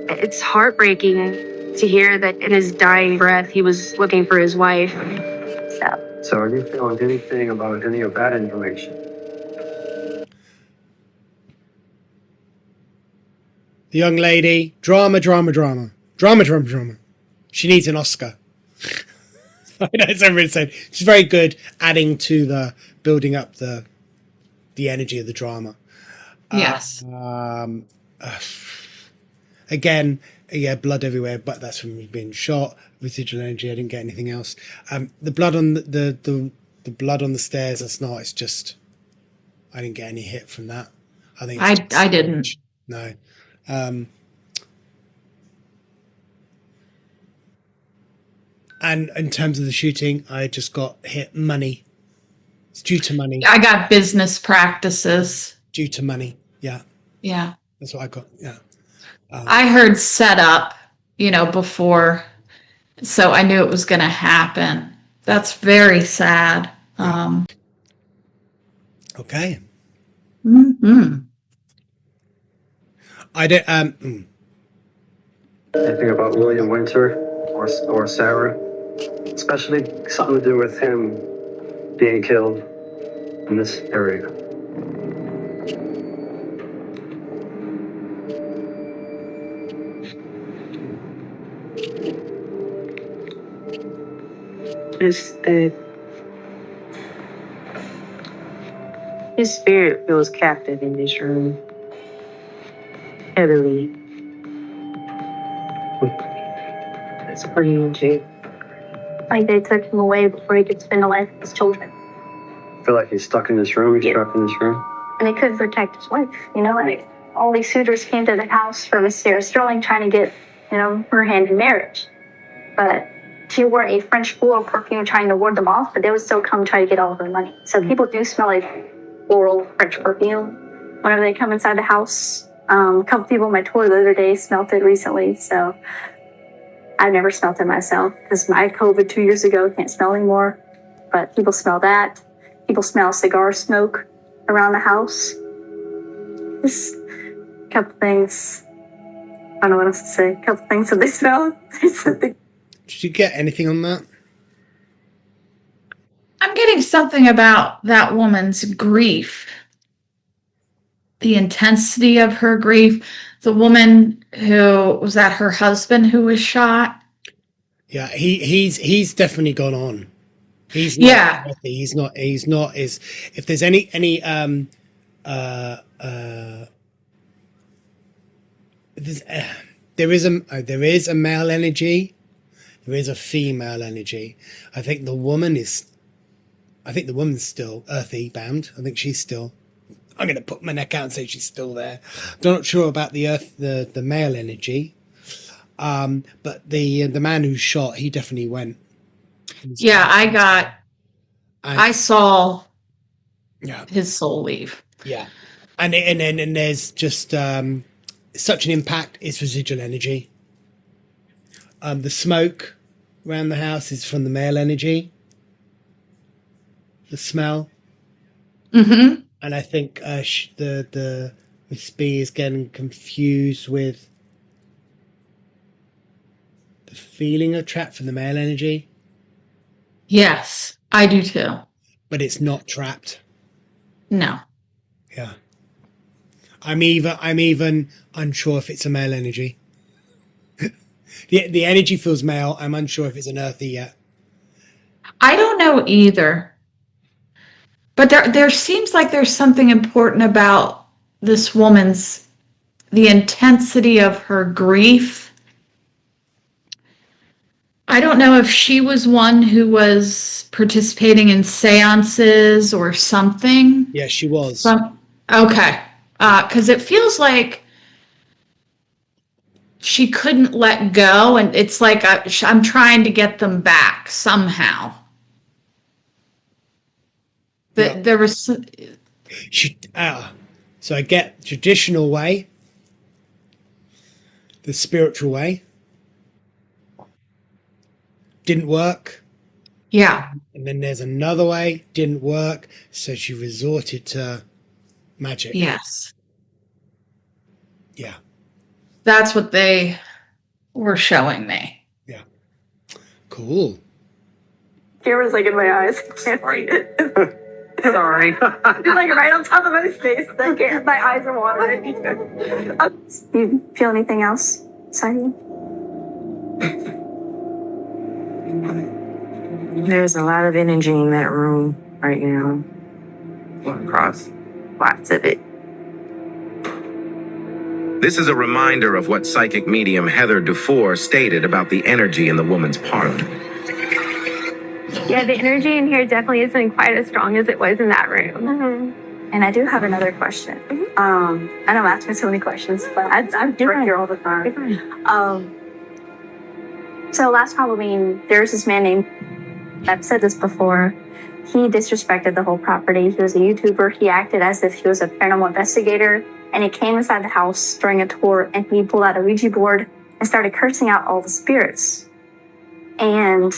it's heartbreaking to hear that in his dying breath, he was looking for his wife. So are you feeling anything about any of that information? The young lady, drama. She needs an Oscar. I know it's everybody saying she's very good adding to the building up the energy of the drama. Yes. Again, yeah, blood everywhere, but that's from being shot. Residual energy. I didn't get anything else. The blood on the blood on the stairs. That's not. It's just I didn't get any hit from that. I think I didn't. No. And in terms of the shooting, I just got hit money. It's due to money. I got business practices. Due to money. Yeah. Yeah. That's what I got. Yeah. I heard setup, before So I knew it was going to happen. That's very sad. Okay. Mm-hmm. I don't. Anything about William Winter or Sarah, especially something to do with him being killed in this area. His spirit feels captive in this room. Heavily. That's pretty legit. Like they took him away before he could spend a life with his children. I feel like he's stuck in this room. He's trapped in this room. And he couldn't protect his wife. You know, like all these suitors came to the house for Miss Sarah Sterling trying to get, you know, her hand in marriage. But she wore a French floral perfume trying to ward them off, but they would still come try to get all of her money. So people do smell like floral French perfume whenever they come inside the house. A couple people on my tour the other day smelled it recently, so I've never smelled it myself because my COVID 2 years ago can't smell anymore. But people smell that. People smell cigar smoke around the house. Just a couple things. I don't know what else to say. A couple things that they smell. Did you get anything on that? I'm getting something about that woman's grief, the intensity of her grief. The woman who was that her husband who was shot. Yeah, he's definitely gone on. He's not healthy. He's not is if there's any there is a male energy, there is a female energy. I think the woman's still earthy bound. I think she's still, I'm gonna put my neck out and say she's still there. I'm not sure about the male energy. But the man who's shot, he definitely went. Yeah, I saw his soul leave. Yeah. And there's just such an impact, it's residual energy. The smoke around the house is from the male energy. The smell. Mm-hmm. And I think the Miss B is getting confused with the feeling of trap from the male energy. Yes, I do too. But it's not trapped. No. Yeah. I'm even unsure if it's a male energy. The energy feels male. I'm unsure if it's an earthy yet. I don't know either. But there seems like there's something important about this woman's, the intensity of her grief. I don't know if she was one who was participating in seances or something. Yeah, she was. Okay. Because it feels like she couldn't let go, and it's like I'm trying to get them back somehow. But there was... So I get traditional way, the spiritual way. Didn't work. Yeah. And then there's another way, didn't work. So she resorted to magic. Yes. Yeah. That's what they were showing me. Yeah. Cool. Camera's like in my eyes. I can't see it. Sorry. It's like right on top of my face. My eyes are watering. You feel anything else inside you? There's a lot of energy in that room right now. Across lots of it. This is a reminder of what psychic medium Heather Dufour stated about the energy in the woman's parlor. Yeah, the energy in here definitely isn't quite as strong as it was in that room. Mm-hmm. And I do have another question. Mm-hmm. I know I'm asking so many questions, but I'm right here all the time. So last Halloween, there's this man named, I've said this before, he disrespected the whole property. He was a YouTuber. He acted as if he was a paranormal investigator. And he came inside the house during a tour and he pulled out a Ouija board and started cursing out all the spirits. And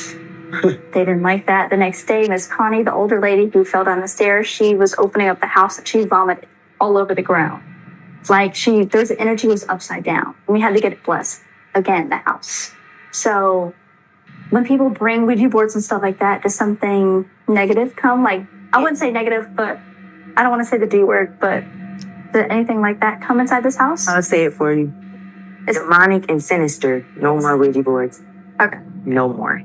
they didn't like that. The next day, Miss Connie, the older lady who fell down the stairs, she was opening up the house and she vomited all over the ground. It's like the energy was upside down. And we had to get it blessed. Again, the house. So when people bring Ouija boards and stuff like that, does something negative come? Like, I wouldn't say negative, but I don't want to say the D word, but did anything like that come inside this house? I'll say it for you. It's demonic and sinister. No more Ouija boards. Okay. No more.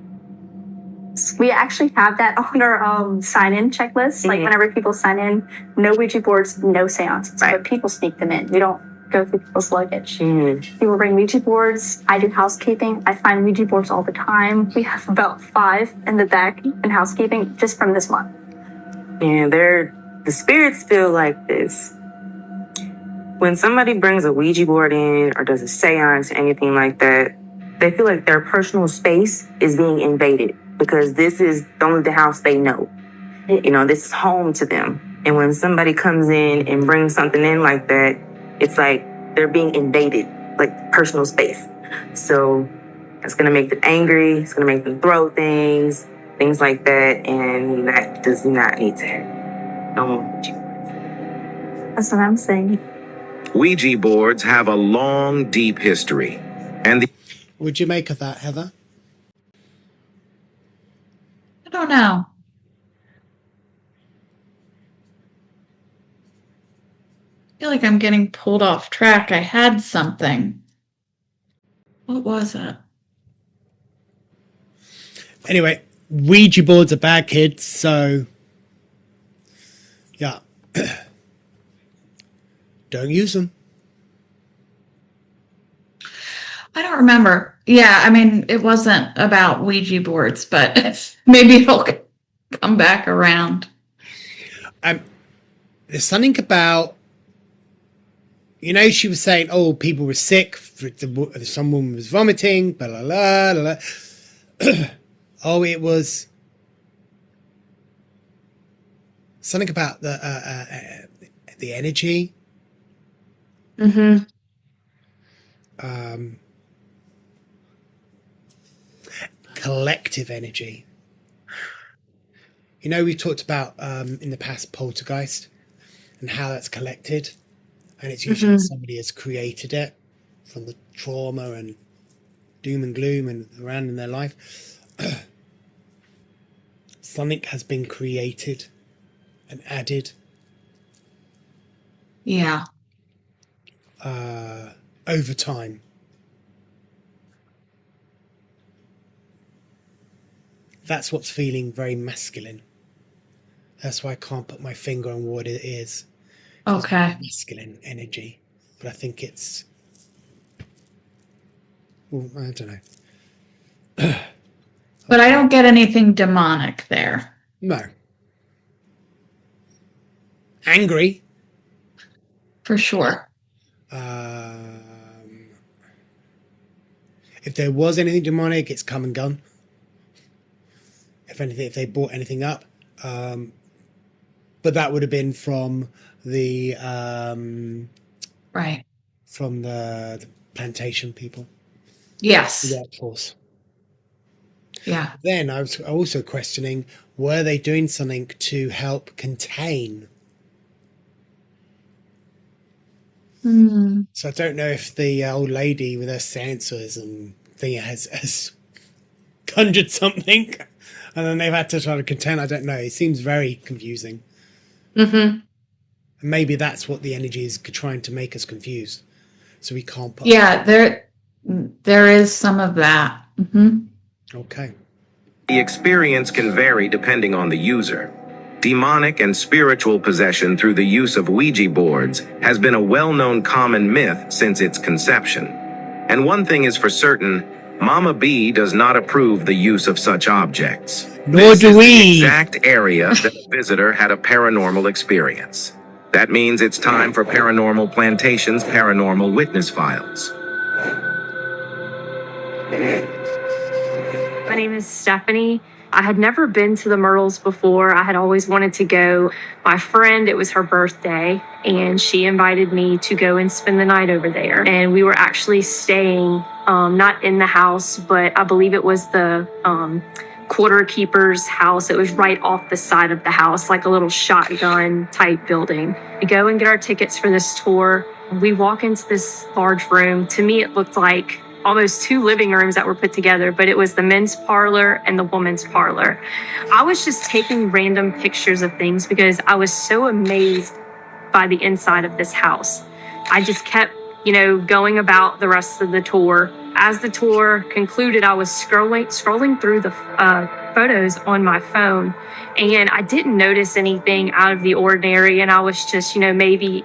We actually have that on our sign-in checklist. Like whenever people sign in, no Ouija boards, no seances. Right. But people sneak them in. We don't go through people's luggage. People bring Ouija boards. I do housekeeping. I find Ouija boards all the time. We have about 5 in the back in housekeeping just from this month. Yeah, the spirits feel like this. When somebody brings a Ouija board in or does a seance or anything like that, they feel like their personal space is being invaded because this is only the house they know. You know, this is home to them. And when somebody comes in and brings something in like that, it's like they're being invaded, like personal space. So it's going to make them angry. It's going to make them throw things like that. And that does not need to happen. No more Ouija boards. That's what I'm saying. Ouija boards have a long, deep history. And Would you make of that, Heather? I don't know. I feel like I'm getting pulled off track. I had something. What was it? Anyway, Ouija boards are bad, kids, so yeah. Don't use them. I don't remember. Yeah, I mean, it wasn't about Ouija boards, but maybe it'll come back around. There's something about, she was saying, people were sick, someone was vomiting, blah, blah, blah, blah. It was something about the energy. Collective energy. We've talked about in the past poltergeist and how that's collected, and it's usually somebody has created it from the trauma and doom and gloom and around in their life. Something has been created and added. Yeah. Over time. That's what's feeling very masculine. That's why I can't put my finger on what it is. Okay. Masculine energy. But I think it's... Well, I don't know. But I don't get anything demonic there. No. Angry. For sure. If there was anything demonic, it's come and gone. If they brought anything up. But that would have been from the... right. From the plantation people. Yes. The workforce. Yeah. Then I was also questioning, were they doing something to help contain? So I don't know if the old lady with her sensors and thing has conjured something and then they've had to try to contain. I don't know. It seems very confusing. And maybe that's what the energy is trying to make us confused. So we can't put... Yeah, there is some of that. Okay. the experience can vary depending on the user. Demonic and spiritual possession through the use of Ouija boards has been a well-known common myth since its conception. And one thing is for certain, Mama B does not approve the use of such objects. Nor do we. The exact area that the visitor had a paranormal experience. That means it's time for Paranormal Plantations Paranormal Witness Files. My name is Stephanie. I had never been to the Myrtles before. I had always wanted to go. My friend, it was her birthday, and she invited me to go and spend the night over there. And we were actually staying, not in the house, but I believe it was the quarter keeper's house. It was right off the side of the house, like a little shotgun type building. We go and get our tickets for this tour. We walk into this large room. To me, it looked like almost 2 living rooms that were put together, but it was the men's parlor and the women's parlor. I was just taking random pictures of things because I was so amazed by the inside of this house. I just kept, going about the rest of the tour. As the tour concluded, I was scrolling through the photos on my phone, and I didn't notice anything out of the ordinary. And I was just, maybe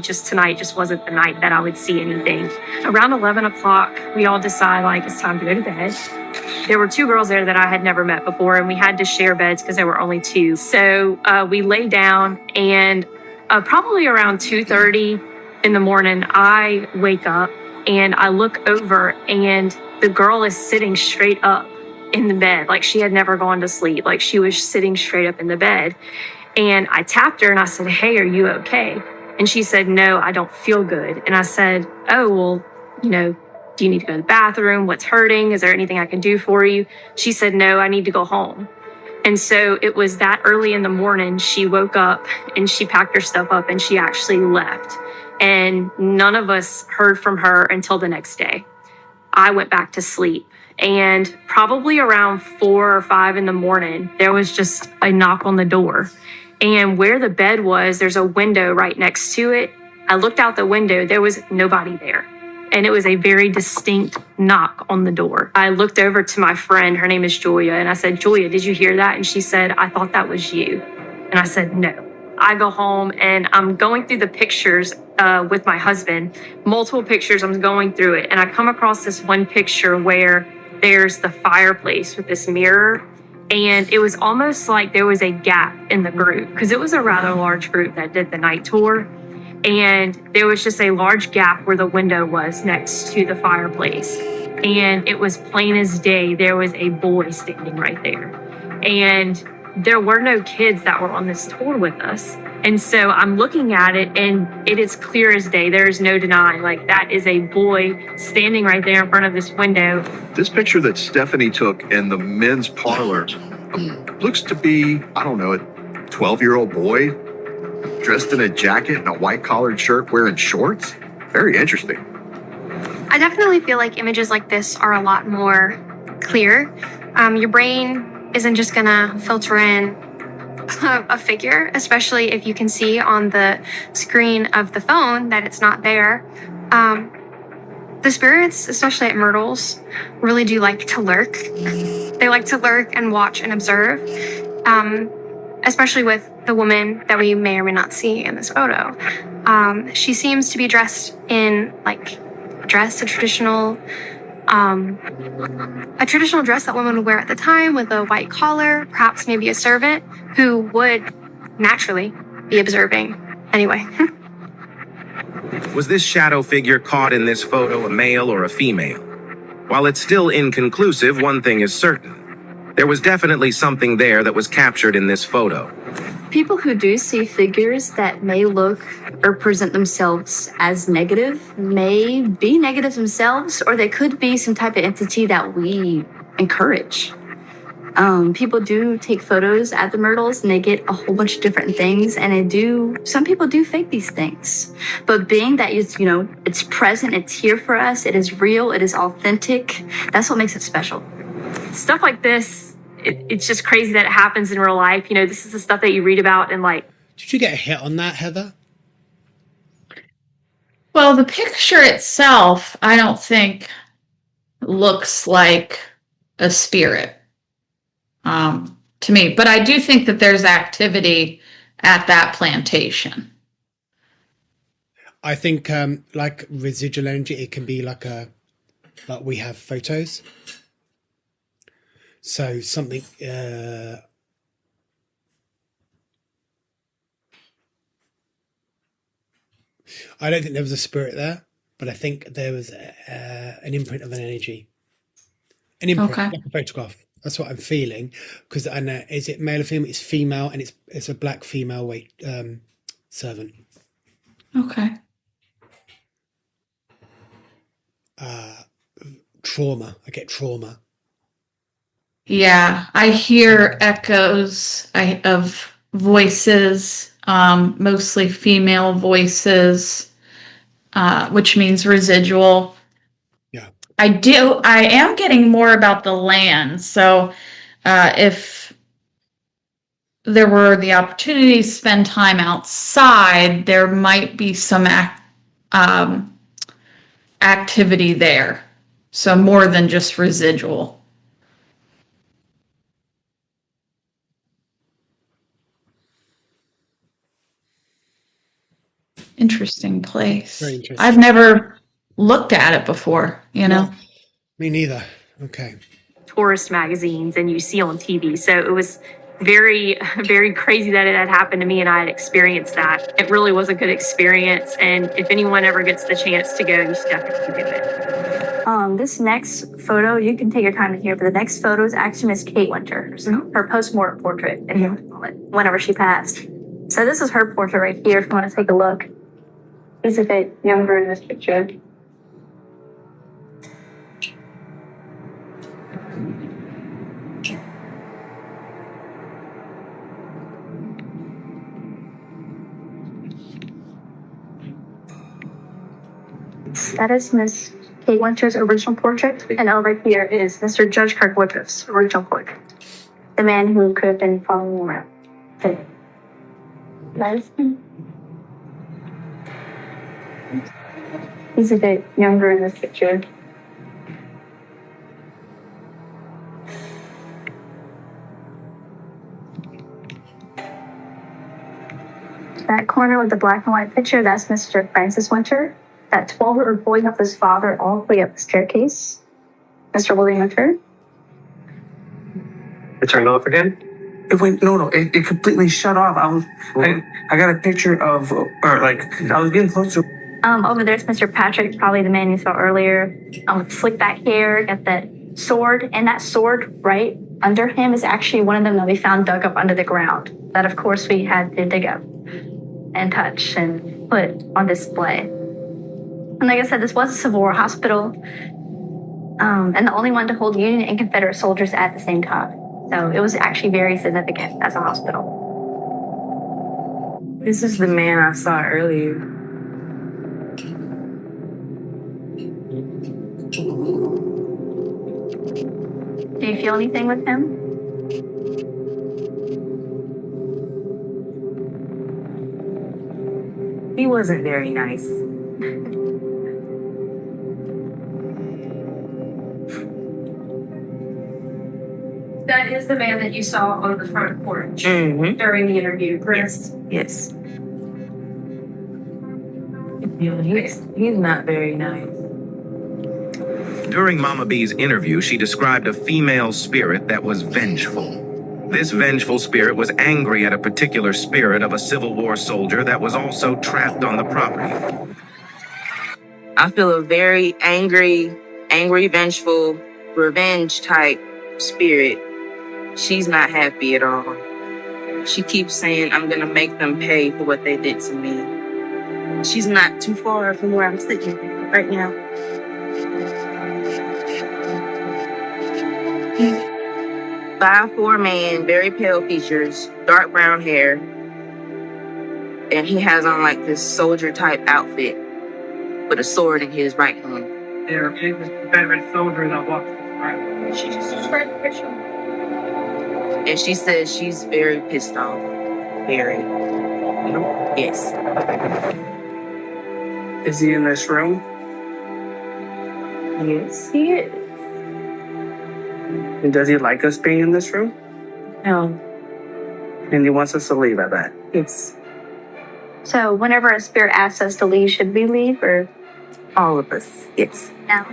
just tonight just wasn't the night that I would see anything. Around 11 o'clock, we all decide it's time to go to bed. There were 2 girls there that I had never met before, and we had to share beds because there were only 2. So we lay down, and probably around 2:30 in the morning, I wake up and I look over, and the girl is sitting straight up in the bed. Like she had never gone to sleep. Like she was sitting straight up in the bed. And I tapped her and I said, "Hey, are you okay?" And she said, "No, I don't feel good." And I said, "Oh, well, do you need to go to the bathroom? What's hurting? Is there anything I can do for you?" She said, "No, I need to go home." And so it was that early in the morning, she woke up and she packed her stuff up and she actually left. And none of us heard from her until the next day. I went back to sleep. And probably around 4 or 5 in the morning, there was just a knock on the door. And where the bed was, there's a window right next to it. I looked out the window, there was nobody there. And it was a very distinct knock on the door. I looked over to my friend, her name is Julia, and I said, "Julia, did you hear that?" And she said, "I thought that was you." And I said, "No." I go home and I'm going through the pictures with my husband, multiple pictures, I'm going through it. And I come across this one picture where there's the fireplace with this mirror. And it was almost like there was a gap in the group because it was a rather large group that did the night tour. And there was just a large gap where the window was next to the fireplace. And it was plain as day, there was a boy standing right there. And there were no kids that were on this tour with us. And so I'm looking at it and it is clear as day. There is no denying, that is a boy standing right there in front of this window. This picture that Stephanie took in the men's parlor looks to be, I don't know, a 12-year-old boy dressed in a jacket and a white collared shirt wearing shorts. Very interesting. I definitely feel like images like this are a lot more clear. Your brain isn't just gonna filter in a figure, especially if you can see on the screen of the phone that it's not there. The spirits, especially at Myrtles, really do like to lurk. They like to lurk and watch and observe, especially with the woman that we may or may not see in this photo. She seems to be dressed in a traditional dress that women would wear at the time with a white collar, perhaps maybe a servant who would naturally be observing anyway. Was this shadow figure caught in this photo a male or a female? While it's still inconclusive, one thing is certain. There was definitely something there that was captured in this photo. People who do see figures that may look or present themselves as negative may be negative themselves, or they could be some type of entity that we encourage. People do take photos at the Myrtles and they get a whole bunch of different things, and some people do fake these things. But being that it's present, it's here for us, it is real, it is authentic, that's what makes it special. Stuff like this, it's just crazy that it happens in real life. This is the stuff that you read about and Did you get a hit on that, Heather? Well, the picture itself, I don't think looks like a spirit to me. But I do think that there's activity at that plantation. I think like residual energy, it can be like we have photos. So something I don't think there was a spirit there, but I think there was an imprint of an energy. An imprint, Okay. like a photograph. That's what I'm feeling. Because is it male or female? It's female, and it's a black female servant. Okay. Trauma. I get trauma. Yeah, I hear echoes of voices, mostly female voices, which means residual. Yeah. I am getting more about the land. So if there were the opportunity to spend time outside, there might be some activity there. So more than just residual. Interesting place. Very interesting. I've never looked at it before, you know? No, me neither. Okay. Tourist magazines and you see on TV. So it was very, very crazy that it had happened to me and I had experienced that. It really was a good experience. And if anyone ever gets the chance to go, you should definitely do it. This next photo, you can take your time in here, but the next photo is actually Miss Kate Winter, her post-mortem portrait, if you want to call it, whenever she passed. So this is her portrait right here, if you want to take a look. She's a bit younger in this picture. That is Miss Kate Winter's original portrait, and over here is Mr. Judge Kirk Woodruff's original portrait. The man who could have been following around. That is him. He's a bit younger in this picture. That corner with the black and white picture, that's Mr. Francis Winter. That 12-year-old boy with his father all the way up the staircase. Mr. William Winter. It turned off again? It went, no, it completely shut off. I got a picture of, I was getting close to. Over there's Mr. Patrick, probably the man you saw earlier, with slick back hair, got that sword, and that sword right under him is actually one of them that we found dug up under the ground. That, of course, we had to dig up and touch and put on display. And like I said, this was a Civil War hospital, and the only one to hold Union and Confederate soldiers at the same time. So it was actually very significant as a hospital. This is the man I saw earlier. Do you feel anything with him? He wasn't very nice. That is the man that you saw on the front porch during the interview, Chris. Yes. He's not very nice. During Mama B's interview, she described a female spirit that was vengeful. This vengeful spirit was angry at a particular spirit of a Civil War soldier that was also trapped on the property. I feel a very angry, vengeful, revenge type spirit. She's not happy at all. She keeps saying, I'm gonna make them pay for what they did to me. She's not too far from where I'm sitting right now. 5'4" man, very pale features, dark brown hair, and he has on like this soldier type outfit with a sword in his right hand. There is a veteran soldier that walks right. She just described the picture. And she says she's very pissed off. Very. Yes. Is he in this room? Yes, he is. And does he like us being in this room? No. And he wants us to leave, I bet. Yes. So whenever a spirit asks us to leave, should we leave or? All of us. Yes. No.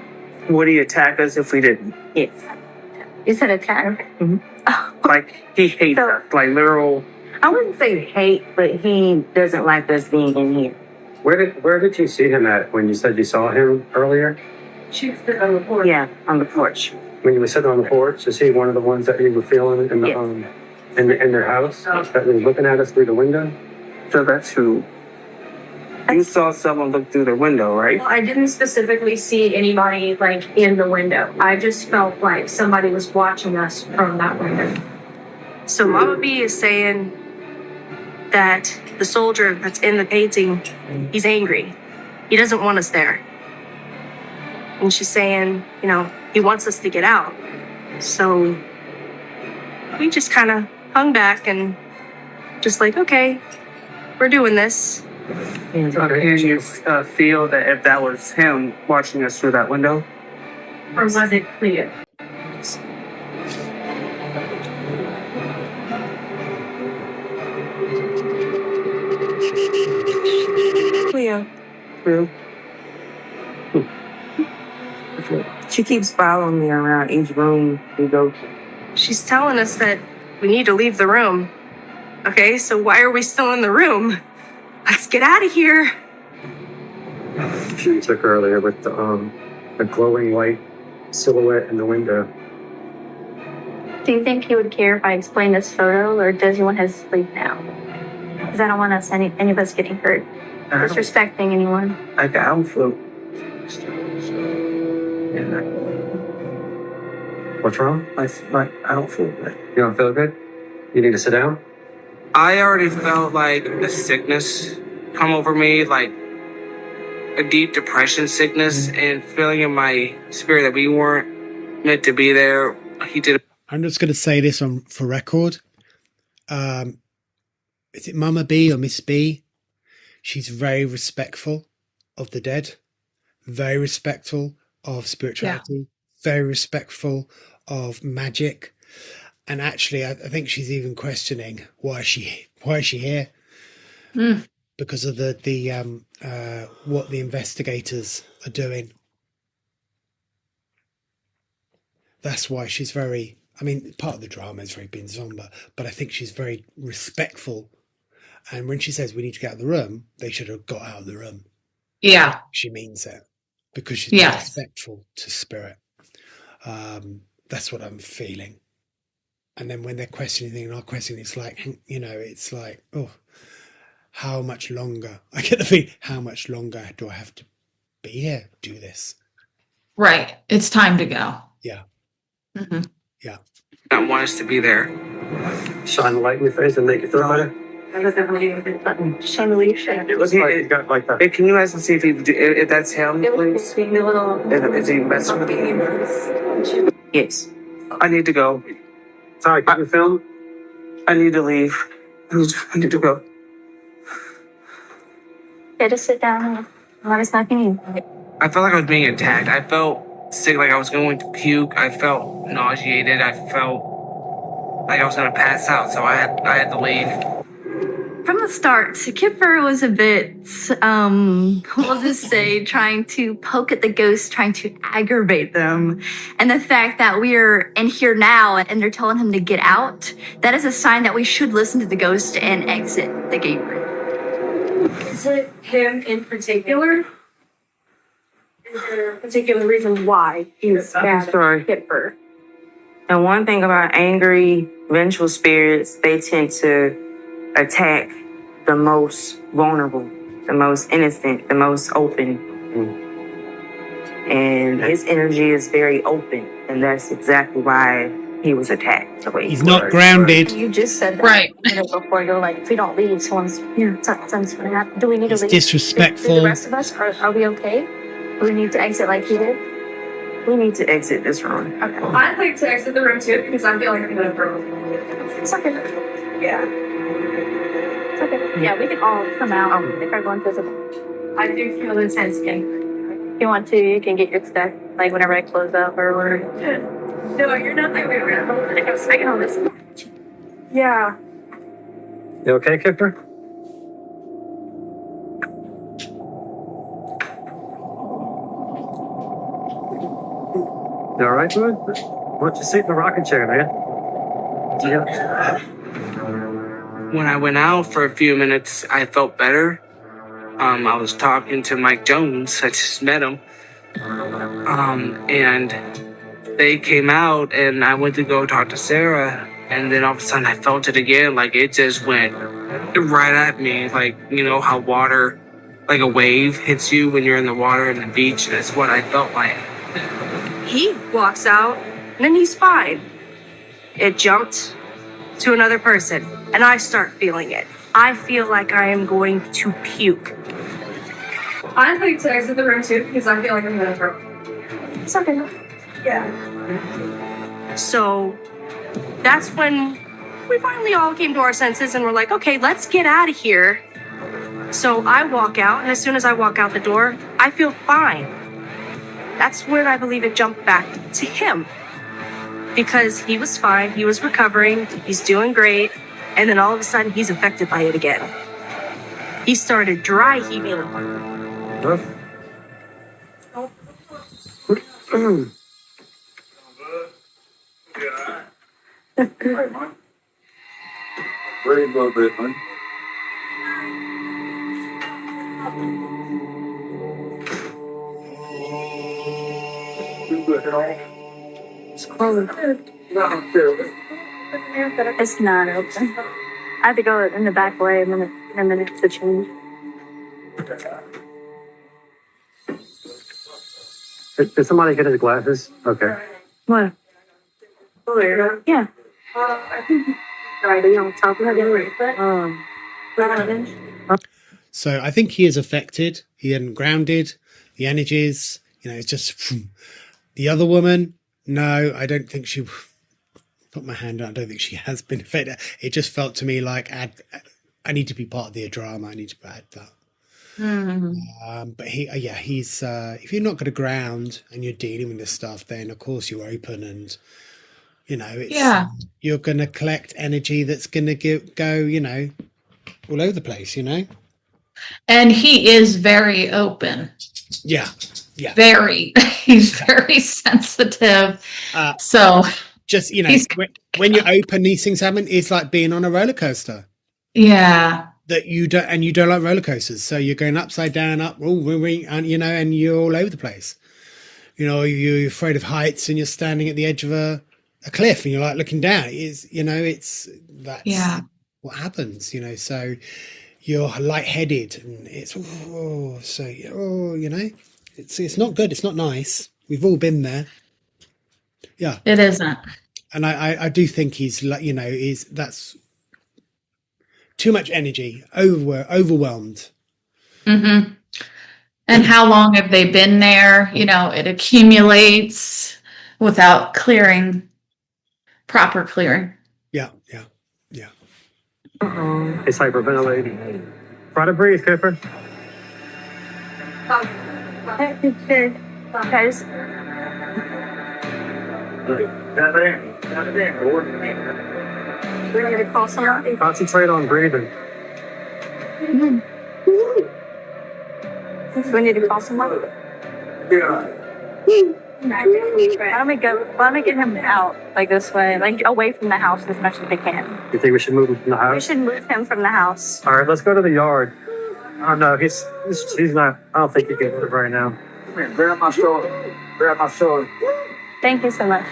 Would he attack us if we didn't? Yes. You said attack? Like, he hates us, like literal. I wouldn't say hate, but he doesn't like us being in here. Where did you see him at when you said you saw him earlier? She was on the porch. Yeah, on the porch. when you were sitting on the porch, is he one of the ones that you were feeling in the in their house that was looking at us through the window? So that's who. You saw someone look through the window, right? Well, I didn't specifically see anybody like in the window. I just felt like somebody was watching us from that window. So Mama B is saying that the soldier that's in the painting, he's angry. He doesn't want us there. And she's saying, you know, he wants us to get out. So we just kind of hung back and just like, okay, we're doing this. Can you feel that if that was him watching us through that window? Or was it clear? Cleo. True. She keeps following me around each room we go to. She's telling us that we need to leave the room. Okay, so why are we still in the room? Let's get out of here. She took earlier with the glowing white silhouette in the window. Do you think he would care if I explain this photo, or does he want his sleep now? Because I don't want us any of us getting hurt, disrespecting anyone. I don't feel. What's wrong? I don't feel good. You don't feel good? You need to sit down? I already felt like a sickness come over me, like a deep depression sickness, and feeling in my spirit that we weren't meant to be there. He did. I'm just going to say this for record. Is it Mama B or Miss B? She's very respectful of the dead, very respectful of spirituality, very respectful of magic. And actually, I think she's even questioning why is she here? Because of the what the investigators are doing. That's why she's very. I mean, part of the drama is very bin somber, but I think she's very respectful. And when she says we need to get out of the room, they should have got out of the room. Yeah, She means it because she's very respectful to spirit. That's what I'm feeling. And then when they're questioning and our questioning, it's like, you know, it's like, oh, how much longer? I get the feeling, how much longer do I have to be here, do this? right. It's time to go. Yeah. Mm-hmm. Yeah. I want us to be there. Shine the light in your face and make you feel better? Chandelier. It looks like you got like that. Hey, can you guys see if that's him, please? Is he messing with you? Yes. I need to go. Sorry, can you film? I need to leave. I need to go. Yeah, just sit down and let us know if you need. I felt like I was being attacked. I felt sick, like I was going to puke. I felt nauseated. I felt like I was going to pass out, so I had to leave. From the start, Kipper was a bit, we'll just say, trying to poke at the ghosts, trying to aggravate them. And the fact that we're in here now and they're telling him to get out, that is a sign that we should listen to the ghost and exit the gate room. Is it him in particular? Is there a particular reason why he was mad at Kipper? And one thing about angry, vengeful spirits, they tend to attack the most vulnerable, the most innocent, the most open. And his energy is very open, and that's exactly why he was attacked. He's not grounded. You just said that Right. Before. You're like, if we don't leave, something's going to happen. Do we need to leave? Disrespectful. The rest of us, are we okay? Do we need to exit like he did? We need to exit this room. Okay. I'd like to exit the room too because I feel like I'm gonna throw. It's okay. Yeah. It's okay. Yeah, we can all come out if everyone's visible. I do feel intense again. If you want to, you can get your stuff like whenever I close up or whatever. No, you're not like I can hold this. Yeah. You okay, Kipper? You all right, dude? Why don't you sit in the rocking chair, man? Yeah. When I went out for a few minutes, I felt better. I was talking to Mike Jones. I just met him. And they came out, and I went to go talk to Sarah, and then all of a sudden I felt it again. Like it just went right at me. Like, you know how water, like a wave hits you when you're in the water in the beach. That's what I felt like. He walks out, and then he's fine. It jumped to another person, and I start feeling it. I feel like I am going to puke. I'm going to exit the room too because I feel like I'm gonna throw. It's okay. Yeah. So that's when we finally all came to our senses and we're like, okay, let's get out of here. So I walk out, and as soon as I walk out the door, I feel fine. That's when I believe it jumped back to him. Because he was fine, he was recovering, he's doing great, and then all of a sudden he's affected by it again. He started dry heaving. Breathe a little bit, man. It's closed. It's not open. I have to go in the back way in a minute to change. Did somebody get his glasses? Okay. What? Yeah. I think he's already on top of it. So I think he is affected. He hadn't grounded the energies. You know, it's just the other woman. No, I don't think she put my hand out. I don't think she has been affected. It just felt to me like I need to be part of the drama. I need to add that. But he's if you're not going to ground and you're dealing with this stuff, then of course you're open and you know it's you're going to collect energy that's going to go you know all over the place, you know. And he is very open. Yeah. Very. He's very sensitive. So just you know when you're open, these things happen. It's like being on a roller coaster. Yeah. That you don't like roller coasters, so you're going upside down, up, and you know, and you're all over the place. You know, you're afraid of heights, and you're standing at the edge of a cliff, and you're like looking down. That's what happens, you know. So you're lightheaded, and it's you know, it's not good. It's not nice. We've all been there. Yeah, it isn't. And I do think he's like, you know, that's too much energy, overwhelmed. Mm-hmm. And how long have they been there? You know, it accumulates without proper clearing. Yeah. It's hyperventilating. Try to breathe, Kipper. Guys. We need to call someone. Concentrate on breathing. We need to call someone. Why don't we get him out like this way, like away from the house as much as we can. You think we should move him from the house? We should move him from the house. All right, let's go to the yard. Oh no, he's not. I don't think he can move right now. Come here, grab my shoulder. Grab my shoulder. Thank you so much.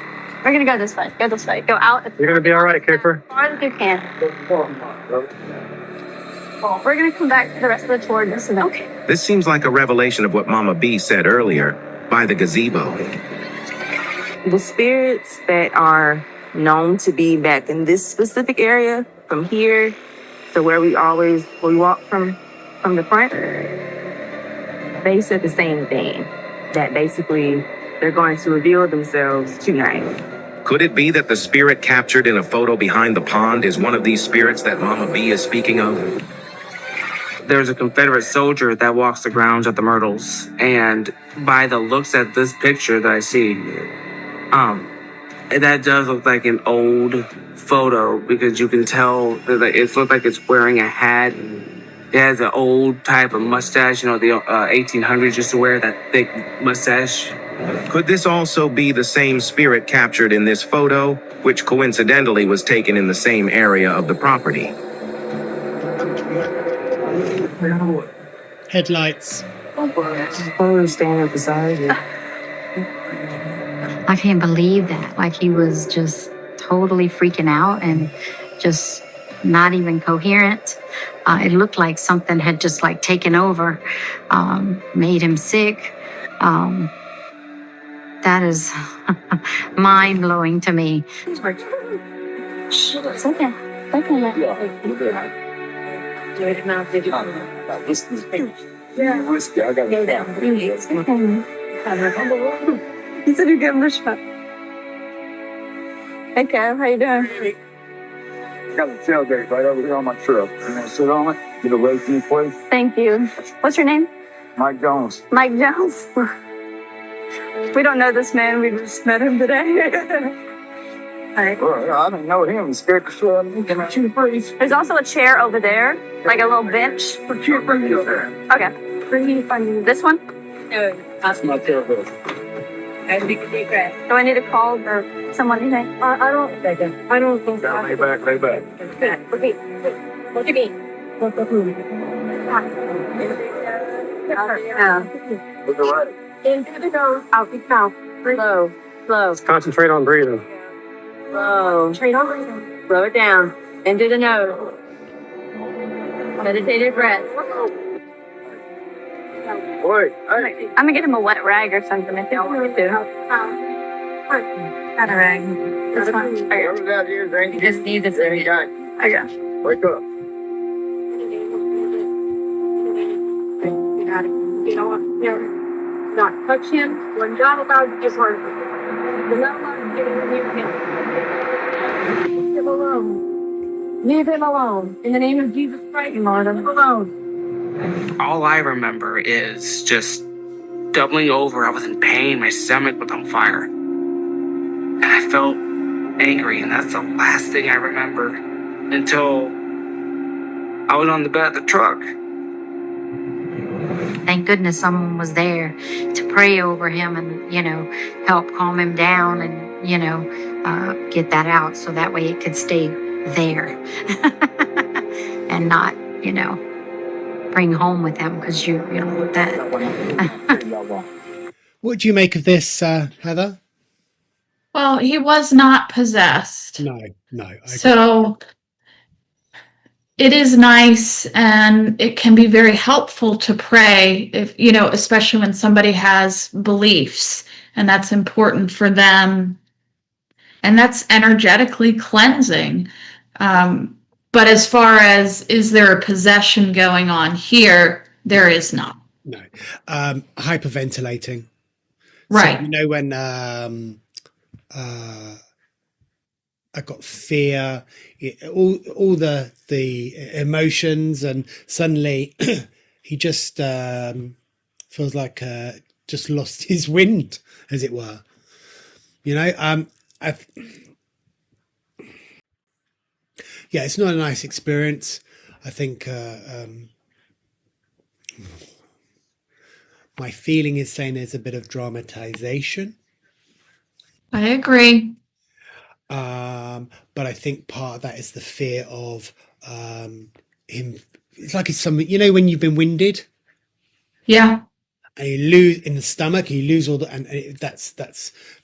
We're gonna go this way. Go this way. Go out. You're gonna be all right, Kipper. As far as you can. We're gonna come back to the rest of the tour in just a minute. Okay. This seems like a revelation of what Mama B said earlier by the gazebo. The spirits that are known to be back in this specific area, from here to where we walk from the front, they said the same thing. That basically they're going to reveal themselves tonight. Could it be that the spirit captured in a photo behind the pond is one of these spirits that Mama B is speaking of? There's a Confederate soldier that walks the grounds at the Myrtles, and by the looks at this picture that I see, that does look like an old photo because you can tell that it looks like it's wearing a hat. It has an old type of mustache, you know, the 1800s used to wear that thick mustache. Could this also be the same spirit captured in this photo, which coincidentally was taken in the same area of the property? Headlights. Standing beside you. I can't believe that. Like he was just totally freaking out and just not even coherent. It looked like something had just like taken over, made him sick. That is mind blowing to me. It's okay. It's okay. Whiskey, I got it. He said you give him a shot. Hey, Kev, how you doing? Got the tailgate right over here on my truck. You want to sit on it? Get a leg to your place? Thank you. What's your name? Mike Jones. Mike Jones. We don't know this man. We just met him today. Hi. Well, I didn't know him. He's scared to show him. There's also a chair over there, like a little bench. Okay. This one? No, that's my tailgate. Do I need to call someone? Anything? I don't think so. Lay back, lay back. Look at me. Look away. Into the nose, out the mouth. Slow. Concentrate on breathing. Slow. Trade on breathing. Slow it down. Into the nose. Meditative breath. Wait, I'm gonna get him a wet rag or something if y'all want me to. Got a rag. This one. whoever's out here drinking, You just need this there you area. go. Okay. Wake up. You gotta, not touch him. When God allowed you to hurt him. You're not allowed to give him your hand. Leave him alone. Leave him alone. In the name of Jesus Christ, Lord, leave him alone. All I remember is just doubling over. I was in pain. My stomach was on fire. And I felt angry, and that's the last thing I remember until I was on the bed of the truck. Thank goodness someone was there to pray over him and, help calm him down and, get that out so that way it could stay there and not, bring home with him because you don't want that. What do you make of this, Heather? Well, he was not possessed. No. I agree. So it is nice and it can be very helpful to pray if, especially when somebody has beliefs and that's important for them. And that's energetically cleansing. But as far as, is there a possession going on here? There is not. No. Hyperventilating. Right. So, when I got fear, all the emotions, and suddenly he just feels like just lost his wind, as it were. It's not a nice experience. I think my feeling is saying there's a bit of dramatization. I agree. But I think part of that is the fear of him. It's like it's something, when you've been winded. Yeah. And you lose in the stomach, you lose all the, and that's the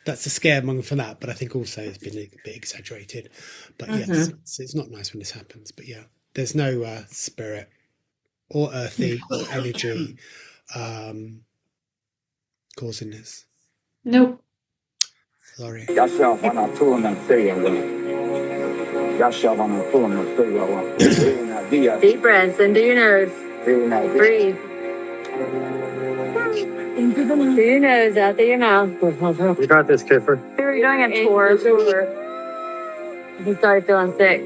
scaremonger for that. But I think also it's been a bit exaggerated. But yes, it's not nice when this happens. But yeah, there's no spirit or earthy or energy causing this. Nope. Sorry. Deep breaths into your nose. Breathe. Through your nose, out through your mouth. You got this, Kiffer. We were doing a tour. He started feeling sick.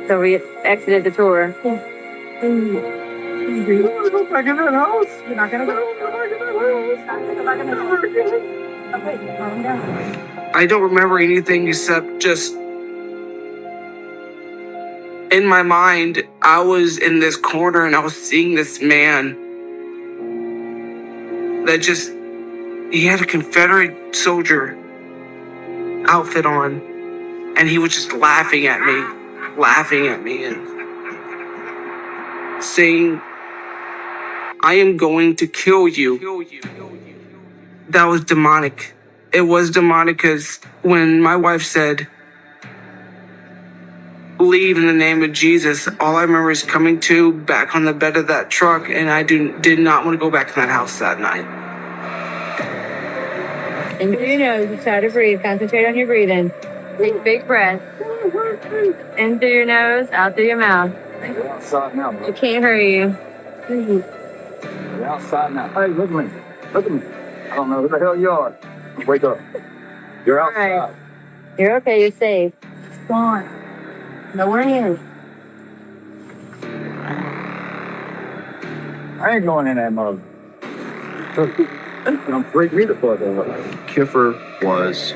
So we exited the tour. You're gonna go back in that house? You're not gonna go back in that house. Okay, calm down. I don't remember anything except just in my mind, I was in this corner and I was seeing this man that he had a Confederate soldier outfit on, and he was just laughing at me and saying, "I am going to kill you." That was demonic. it was demonic because when my wife said, leave in the name of Jesus, all I remember is coming to back on the bed of that truck, and I did not want to go back to that house that night. In through your nose, just try to breathe. Concentrate on your breathing. Take a big breath. In through your nose, out through your mouth. You're outside now, bro. I can't hear you. You're outside now. Hey, look at me. Look at me. I don't know who the hell you are. Wake up. You're outside. All right. You're okay. You're safe. Go on. Nowhere near. I ain't going in that mode. I'm afraid me to fuck that. Kiffer was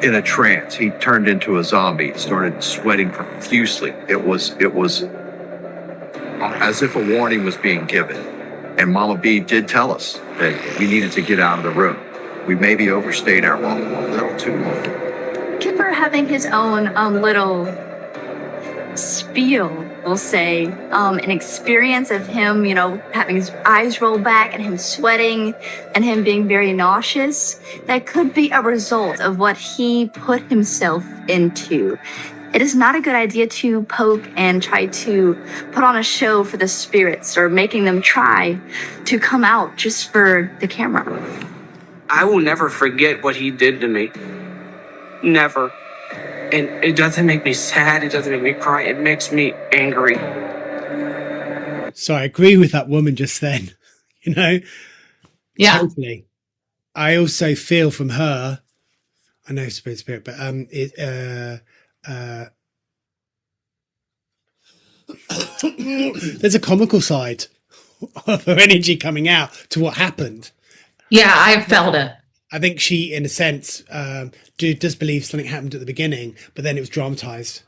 in a trance. He turned into a zombie, started sweating profusely. It was as if a warning was being given. And Mama B did tell us that we needed to get out of the room. We maybe overstayed our welcome a little too long. Kipper having his own little spiel, we'll say, an experience of him, having his eyes roll back and him sweating and him being very nauseous, that could be a result of what he put himself into. It is not a good idea to poke and try to put on a show for the spirits or making them try to come out just for the camera. I will never forget what he did to me. Never. And it doesn't make me sad. It doesn't make me cry. It makes me angry. So I agree with that woman just then, Yeah. Totally. I also feel from her, I know spirit, but there's a comical side of her energy coming out to what happened. Yeah, I felt it. I think she, in a sense, does believe something happened at the beginning, but then it was dramatized.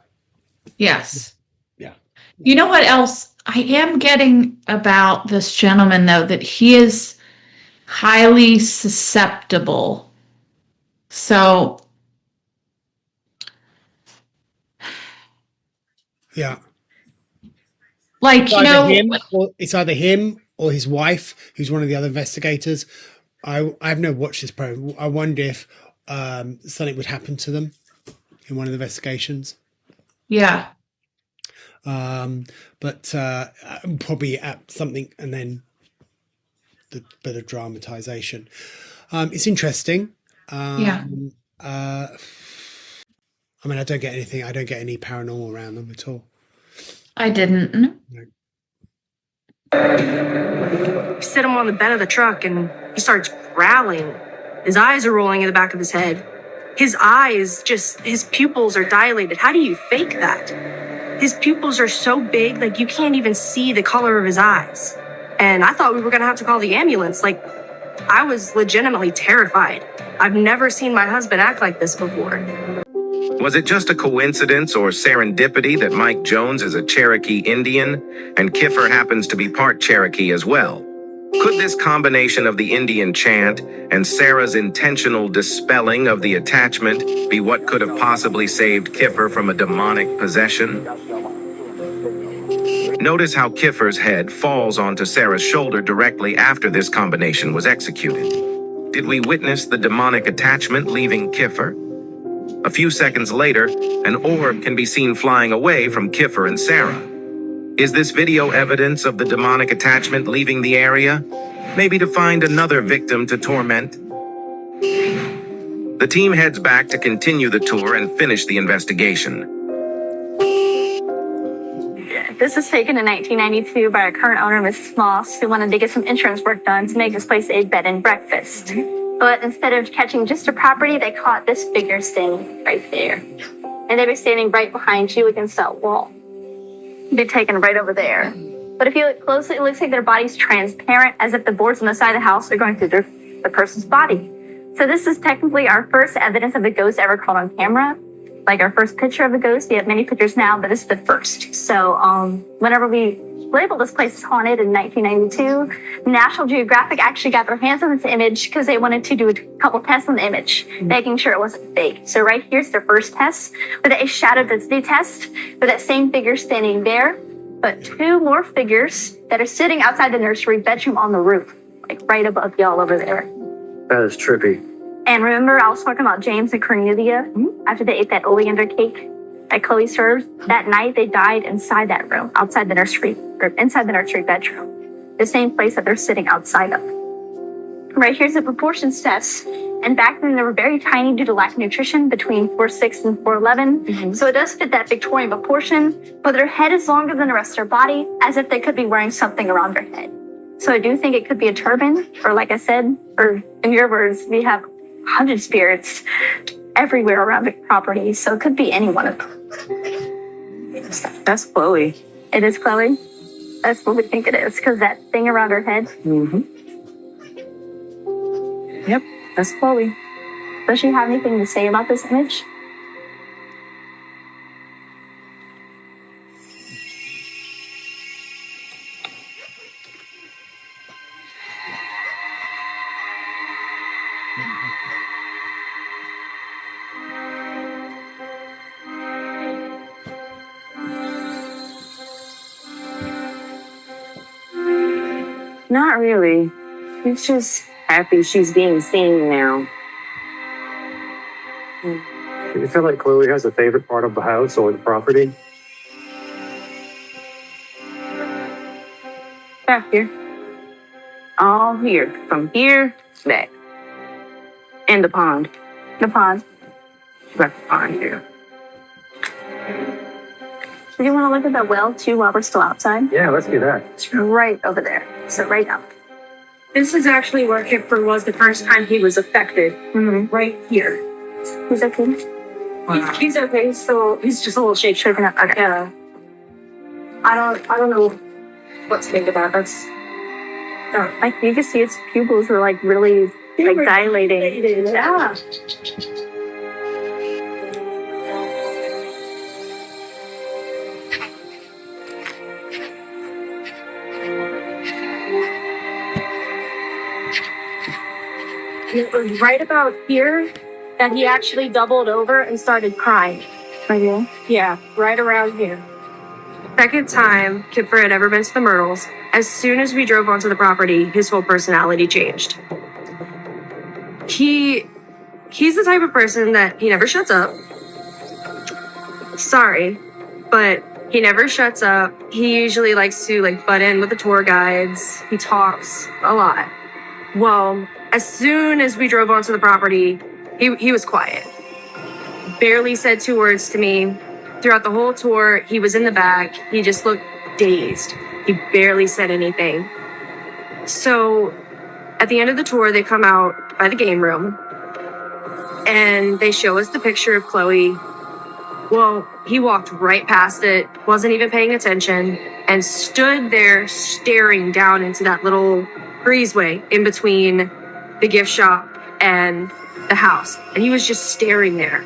Yes. Yeah. You know what else I am getting about this gentleman, though, that he is highly susceptible. So, Yeah. like, it's either him or his wife, who's one of the other investigators. I've never watched this program. I wonder if something would happen to them in one of the investigations. Yeah. But probably at something, and then the bit of dramatization. It's interesting. Yeah. I mean, I don't get any paranormal around them at all. I didn't. No. You sit him on the bed of the truck and he starts growling. His eyes are rolling in the back of his head. His pupils are dilated. How do you fake that? His pupils are so big, like you can't even see the color of his eyes. And I thought we were gonna have to call the ambulance. Like, I was legitimately terrified. I've never seen my husband act like this before. Was it just a coincidence or serendipity that Mike Jones is a Cherokee Indian and Kiffer happens to be part Cherokee as well? Could this combination of the Indian chant and Sarah's intentional dispelling of the attachment be what could have possibly saved Kiffer from a demonic possession? Notice how Kiffer's head falls onto Sarah's shoulder directly after this combination was executed. Did we witness the demonic attachment leaving Kiffer? A few seconds later, an orb can be seen flying away from Kiffer and Sarah. Is this video evidence of the demonic attachment leaving the area? Maybe to find another victim to torment? The team heads back to continue the tour and finish the investigation. This was taken in 1992 by our current owner, Mrs. Moss, who wanted to get some insurance work done to make this place a bed and breakfast. But instead of catching just a property, they caught this figure standing right there. And they were standing right behind you against that wall. They're taken right over there. But if you look closely, it looks like their body's transparent, as if the boards on the side of the house are going through the person's body. So this is technically our first evidence of the ghost ever caught on camera. Like our first picture of a ghost. We have many pictures now, but this is the first. So whenever we labeled this place as haunted in 1992, National Geographic actually got their hands on this image because they wanted to do a couple tests on the image, making sure it wasn't fake. So right here's their first test with a shadow density test with that same figure standing there, but two more figures that are sitting outside the nursery bedroom on the roof, like right above y'all over there. That is trippy. And remember, I was talking about James and Cornelia after they ate that oleander cake that Chloe served? That night, they died inside that room, outside the nursery, or inside the nursery bedroom, the same place that they're sitting outside of. Right here's the proportions test. And back then, they were very tiny due to lack of nutrition, between 4'6" and 4'11". So it does fit that Victorian proportion, but their head is longer than the rest of their body, as if they could be wearing something around their head. So I do think it could be a turban, or like I said, or in your words, we have 100 spirits everywhere around the property, so it could be any one of them. That's Chloe. It is Chloe? That's what we think it is, because that thing around her head. Yep, that's Chloe. Does she have anything to say about this image? Not really. She's just happy she's being seen now. Do you feel like Chloe has a favorite part of the house or the property? Back here. All here. From here to back. And the pond. The pond. Back the pond here. Do you want to look at that well too while we're still outside? Yeah, let's do that. It's right over there. So right now. This is actually where Kipper was the first time he was affected. Right here. He's okay? He's okay, so he's just a little shaken up. Okay. Yeah. I don't know what to think about. That's like you can see its pupils were like really like dilating. Yeah. It was right about here that he actually doubled over and started crying. Okay. Yeah, right around here. Second time Kipper had ever been to the Myrtles, as soon as we drove onto the property, his whole personality changed. He's the type of person that he never shuts up. Sorry, but he never shuts up. He usually likes to butt in with the tour guides. He talks a lot. Well, as soon as we drove onto the property, he was quiet. Barely said 2 words to me. Throughout the whole tour, he was in the back. He just looked dazed. He barely said anything. So at the end of the tour, they come out by the game room and they show us the picture of Chloe. Well, he walked right past it, wasn't even paying attention, and stood there staring down into that little breezeway in between the gift shop and the house. And he was just staring there.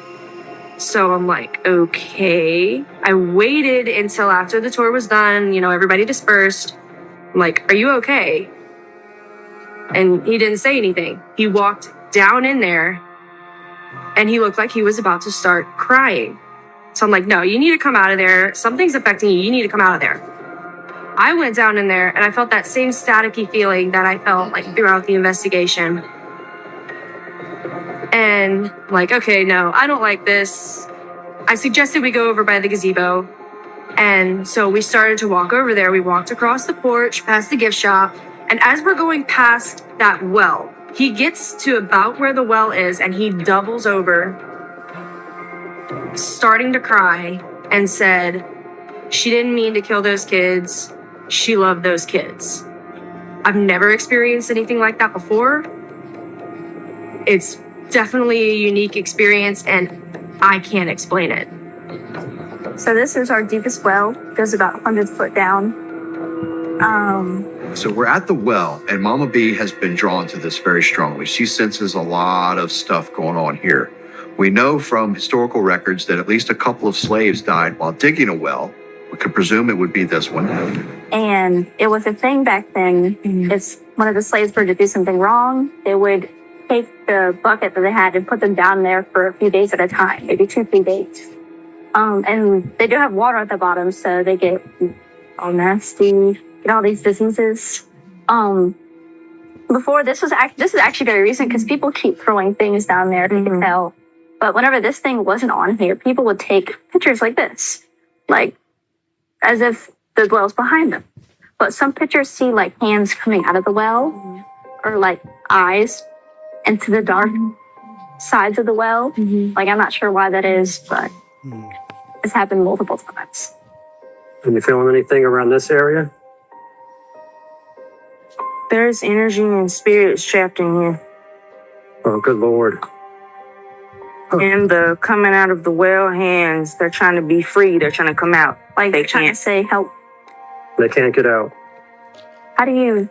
So I'm like, okay. I waited until after the tour was done, everybody dispersed. I'm like, are you okay? And he didn't say anything. He walked down in there and he looked like he was about to start crying. So I'm like, no, you need to come out of there. Something's affecting you. You need to come out of there. I went down in there and I felt that same staticky feeling that I felt throughout the investigation. And okay, no, I don't like this. I suggested we go over by the gazebo. And so we started to walk over there. We walked across the porch, past the gift shop. And as we're going past that well, he gets to about where the well is and he doubles over, starting to cry, and said, she didn't mean to kill those kids. She loved those kids. I've never experienced anything like that before. It's definitely a unique experience and I can't explain it. So this is our deepest well. It goes about 100 foot down. So we're at the well, and Mama B has been drawn to this very strongly. She senses a lot of stuff going on here. We know from historical records that at least a couple of slaves died while digging a well. We could presume it would be this one. And it was a thing back then. If one of the slaves were to do something wrong, they would take the bucket that they had and put them down there for a few days at a time, maybe 2-3 days. And they do have water at the bottom, so they get all nasty, get all these diseases. before this is actually very recent because people keep throwing things down there, if you can tell. But whenever this thing wasn't on here, people would take pictures like this, like as if the well's behind them. But some pictures see like hands coming out of the well, or like eyes into the dark sides of the well. Like, I'm not sure why that is, but it's happened multiple times. Are you feeling anything around this area? There's energy and spirits trapped in here. Oh, good Lord. And the coming out of the well hands, they're trying to be free. They're trying to come out. Like, they trying to say help. They can't get out. How do you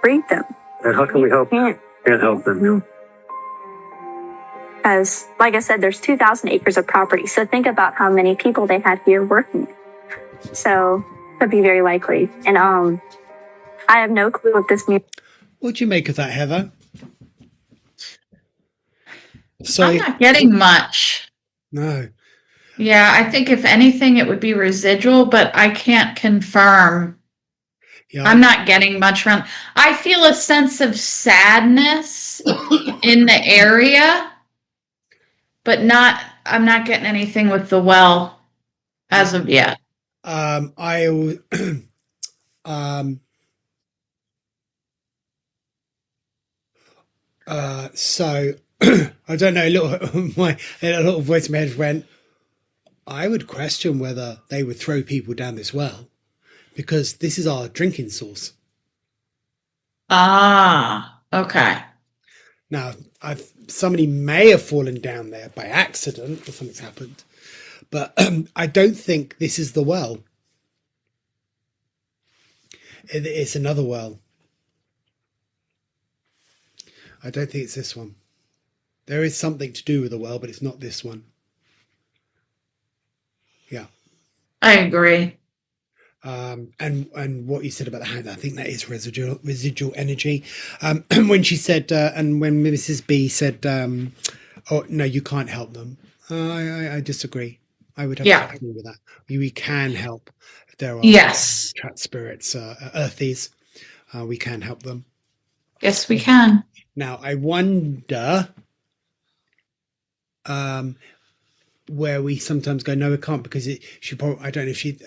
breathe them? And how can we help? Can't help them. Because, like I said, there's 2,000 acres of property. So think about how many people they had here working. So, could be very likely. And I have no clue what this means. What do you make of that, Heather? So I'm not getting much. No. Yeah, I think if anything, it would be residual, but I can't confirm. Yeah, I'm not getting much around. I feel a sense of sadness in the area, but I'm not getting anything with the well as of yet. So I don't know. A little voice in my head went, I would question whether they would throw people down this well, because this is our drinking source. Ah, okay. Now, somebody may have fallen down there by accident or something's happened, but I don't think this is the well. It's another well. I don't think it's this one. There is something to do with the well, but it's not this one. Yeah. I agree. And what you said about the hand, I think that is residual energy. When she said, and when Mrs. B said, oh, no, you can't help them. I disagree. I would have to agree with that. We can help. If there are trapped spirits, earthies, we can help them. Yes, we can. Now, I wonder where we sometimes go, no, we can't, because she probably, I don't know if she,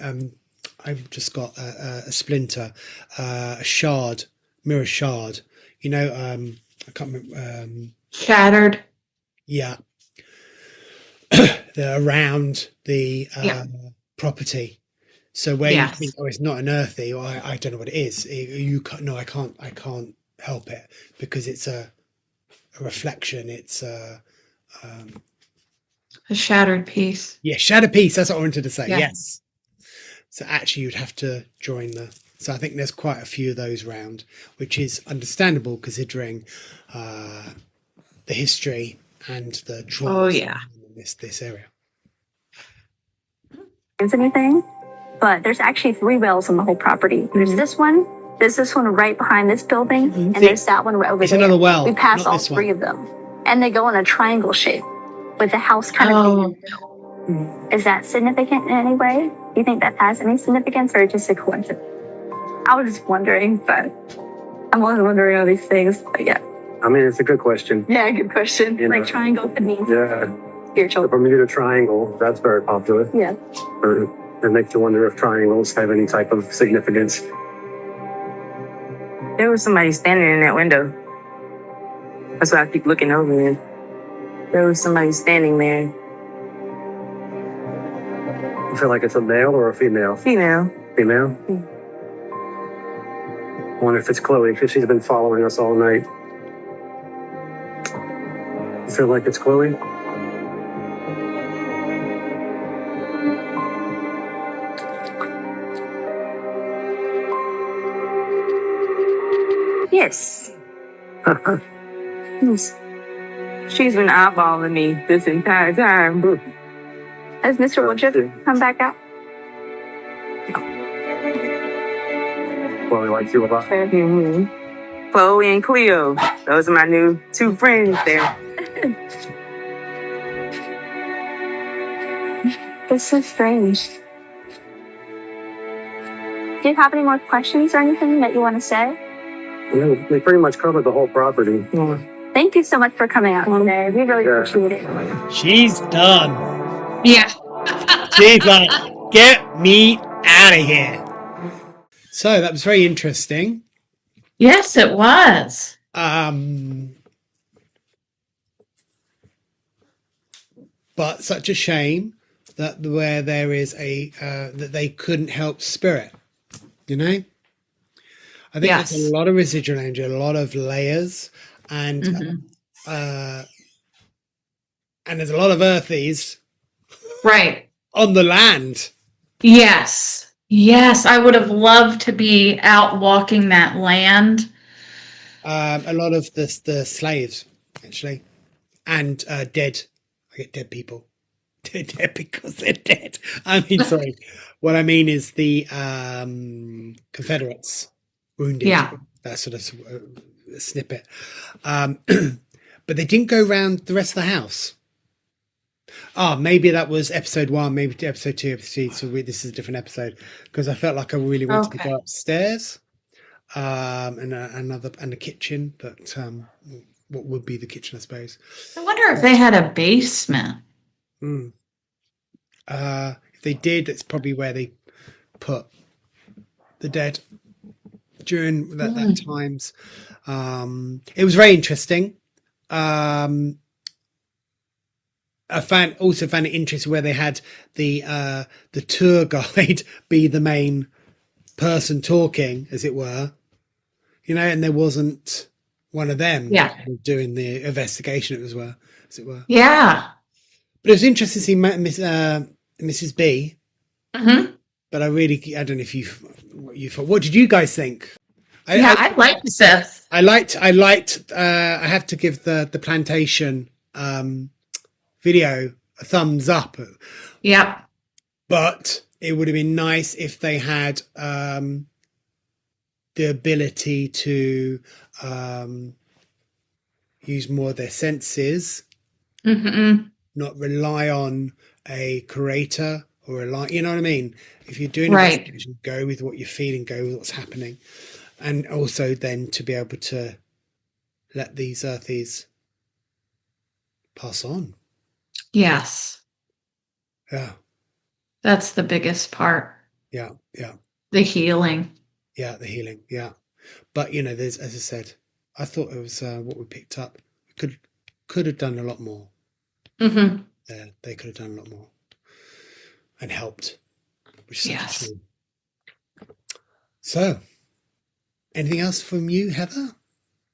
I've just got a splinter, a shard, mirror shard, you know, I can't remember. Shattered. Yeah. They're around the property. So where you think, oh, it's not an earthy, or I don't know what it is. You can't, no, I can't help it, because it's a reflection. It's a shattered piece. Yeah, shattered piece. That's what I wanted to say. Yeah. Yes. So actually, you'd have to join the. So I think there's quite a few of those round, which is understandable considering the history and the trauma. Oh yeah. In this area. Anything, but there's actually 3 wells on the whole property. There's this one. There's this one right behind this building, and there's that one right over there. It's another well. We passed all 3 of them, and they go in a triangle shape with the house kind of. Is that significant in any way? Do you think that has any significance, or just a coincidence? I was just wondering, but I'm always wondering all these things. But yeah. I mean, it's a good question. Yeah, good question. You like know, triangle could mean spiritual. The Bermuda Triangle, that's very popular. Yeah. It makes you wonder if triangles have any type of significance. There was somebody standing in that window. That's why I keep looking over it. There was somebody standing there. You feel like it's a male or a female? Female. Female? I wonder if it's Chloe, because she's been following us all night. You feel like it's Chloe? Yes. Yes. She's been eyeballing me this entire time. Has Mr. Woodruff come back out? Chloe likes you a lot. Mm-hmm. Chloe and Cleo. Those are my new 2 friends there. It's so strange. Do you have any more questions or anything that you want to say? We pretty much covered the whole property. Thank you so much for coming out today. We really appreciate it. She's done. Yeah. She's like, get me out of here. So that was very interesting. Yes, it was. But such a shame that where there is a that they couldn't help spirit. You know, I think Yes. there's a lot of residual energy, a lot of layers, and there's a lot of earthies, right, on the land. Yes. Yes, I would have loved to be out walking that land. A lot of the slaves, actually, and dead. I get dead people. They're dead because they're dead. I mean, sorry. What I mean is the Confederates wounded. Yeah. That sort of snippet. But they didn't go around the rest of the house. Maybe that was episode 1, maybe episode 2, episode 3. So this is a different episode because I felt like I really wanted to go upstairs, and the kitchen, but what would be the kitchen, I suppose. I wonder if they had a basement. If they did, it's probably where they put the dead during that times. It was very interesting. I also found it interesting where they had the tour guide be the main person talking, as it were, you know, and there wasn't one of them doing the investigation, as it were. Yeah. But it was interesting to see Mrs. B. But I don't know if what you thought. What did you guys think? I liked this. I liked. I have to give the plantation video a thumbs up. Yeah. But it would have been nice if they had the ability to use more of their senses, not rely on a curator or you know what I mean? If you're doing investigation, go with what you're feeling, go with what's happening. And also then to be able to let these earthies pass on. Yes. Yeah. That's the biggest part. Yeah. Yeah. The healing. Yeah. The healing. Yeah. But, you know, as I said, I thought it was what we picked up. We could have done a lot more. Yeah, they could have done a lot more and helped. Which is such a shame. So, anything else from you, Heather?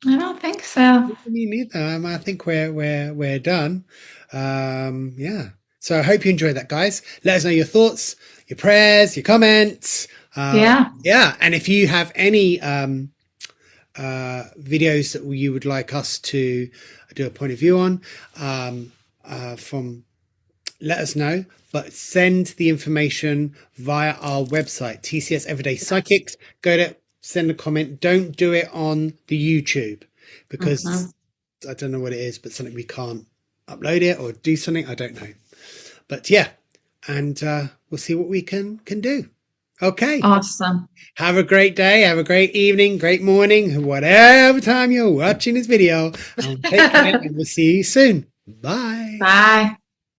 I don't think so. Me neither. I think we're done. Yeah. So I hope you enjoyed that, guys. Let us know your thoughts, your prayers, your comments. Yeah. And if you have any videos that you would like us to do a point of view on, let us know. But send the information via our website, TCS Everyday Psychics. Go to send a comment. Don't do it on the YouTube because I don't know what it is, but something we can't upload it or do something. I don't know. But yeah, and we'll see what we can do. Okay. Awesome. Have a great day. Have a great evening, great morning, whatever time you're watching this video. And take care and we'll see you soon. Bye. Bye.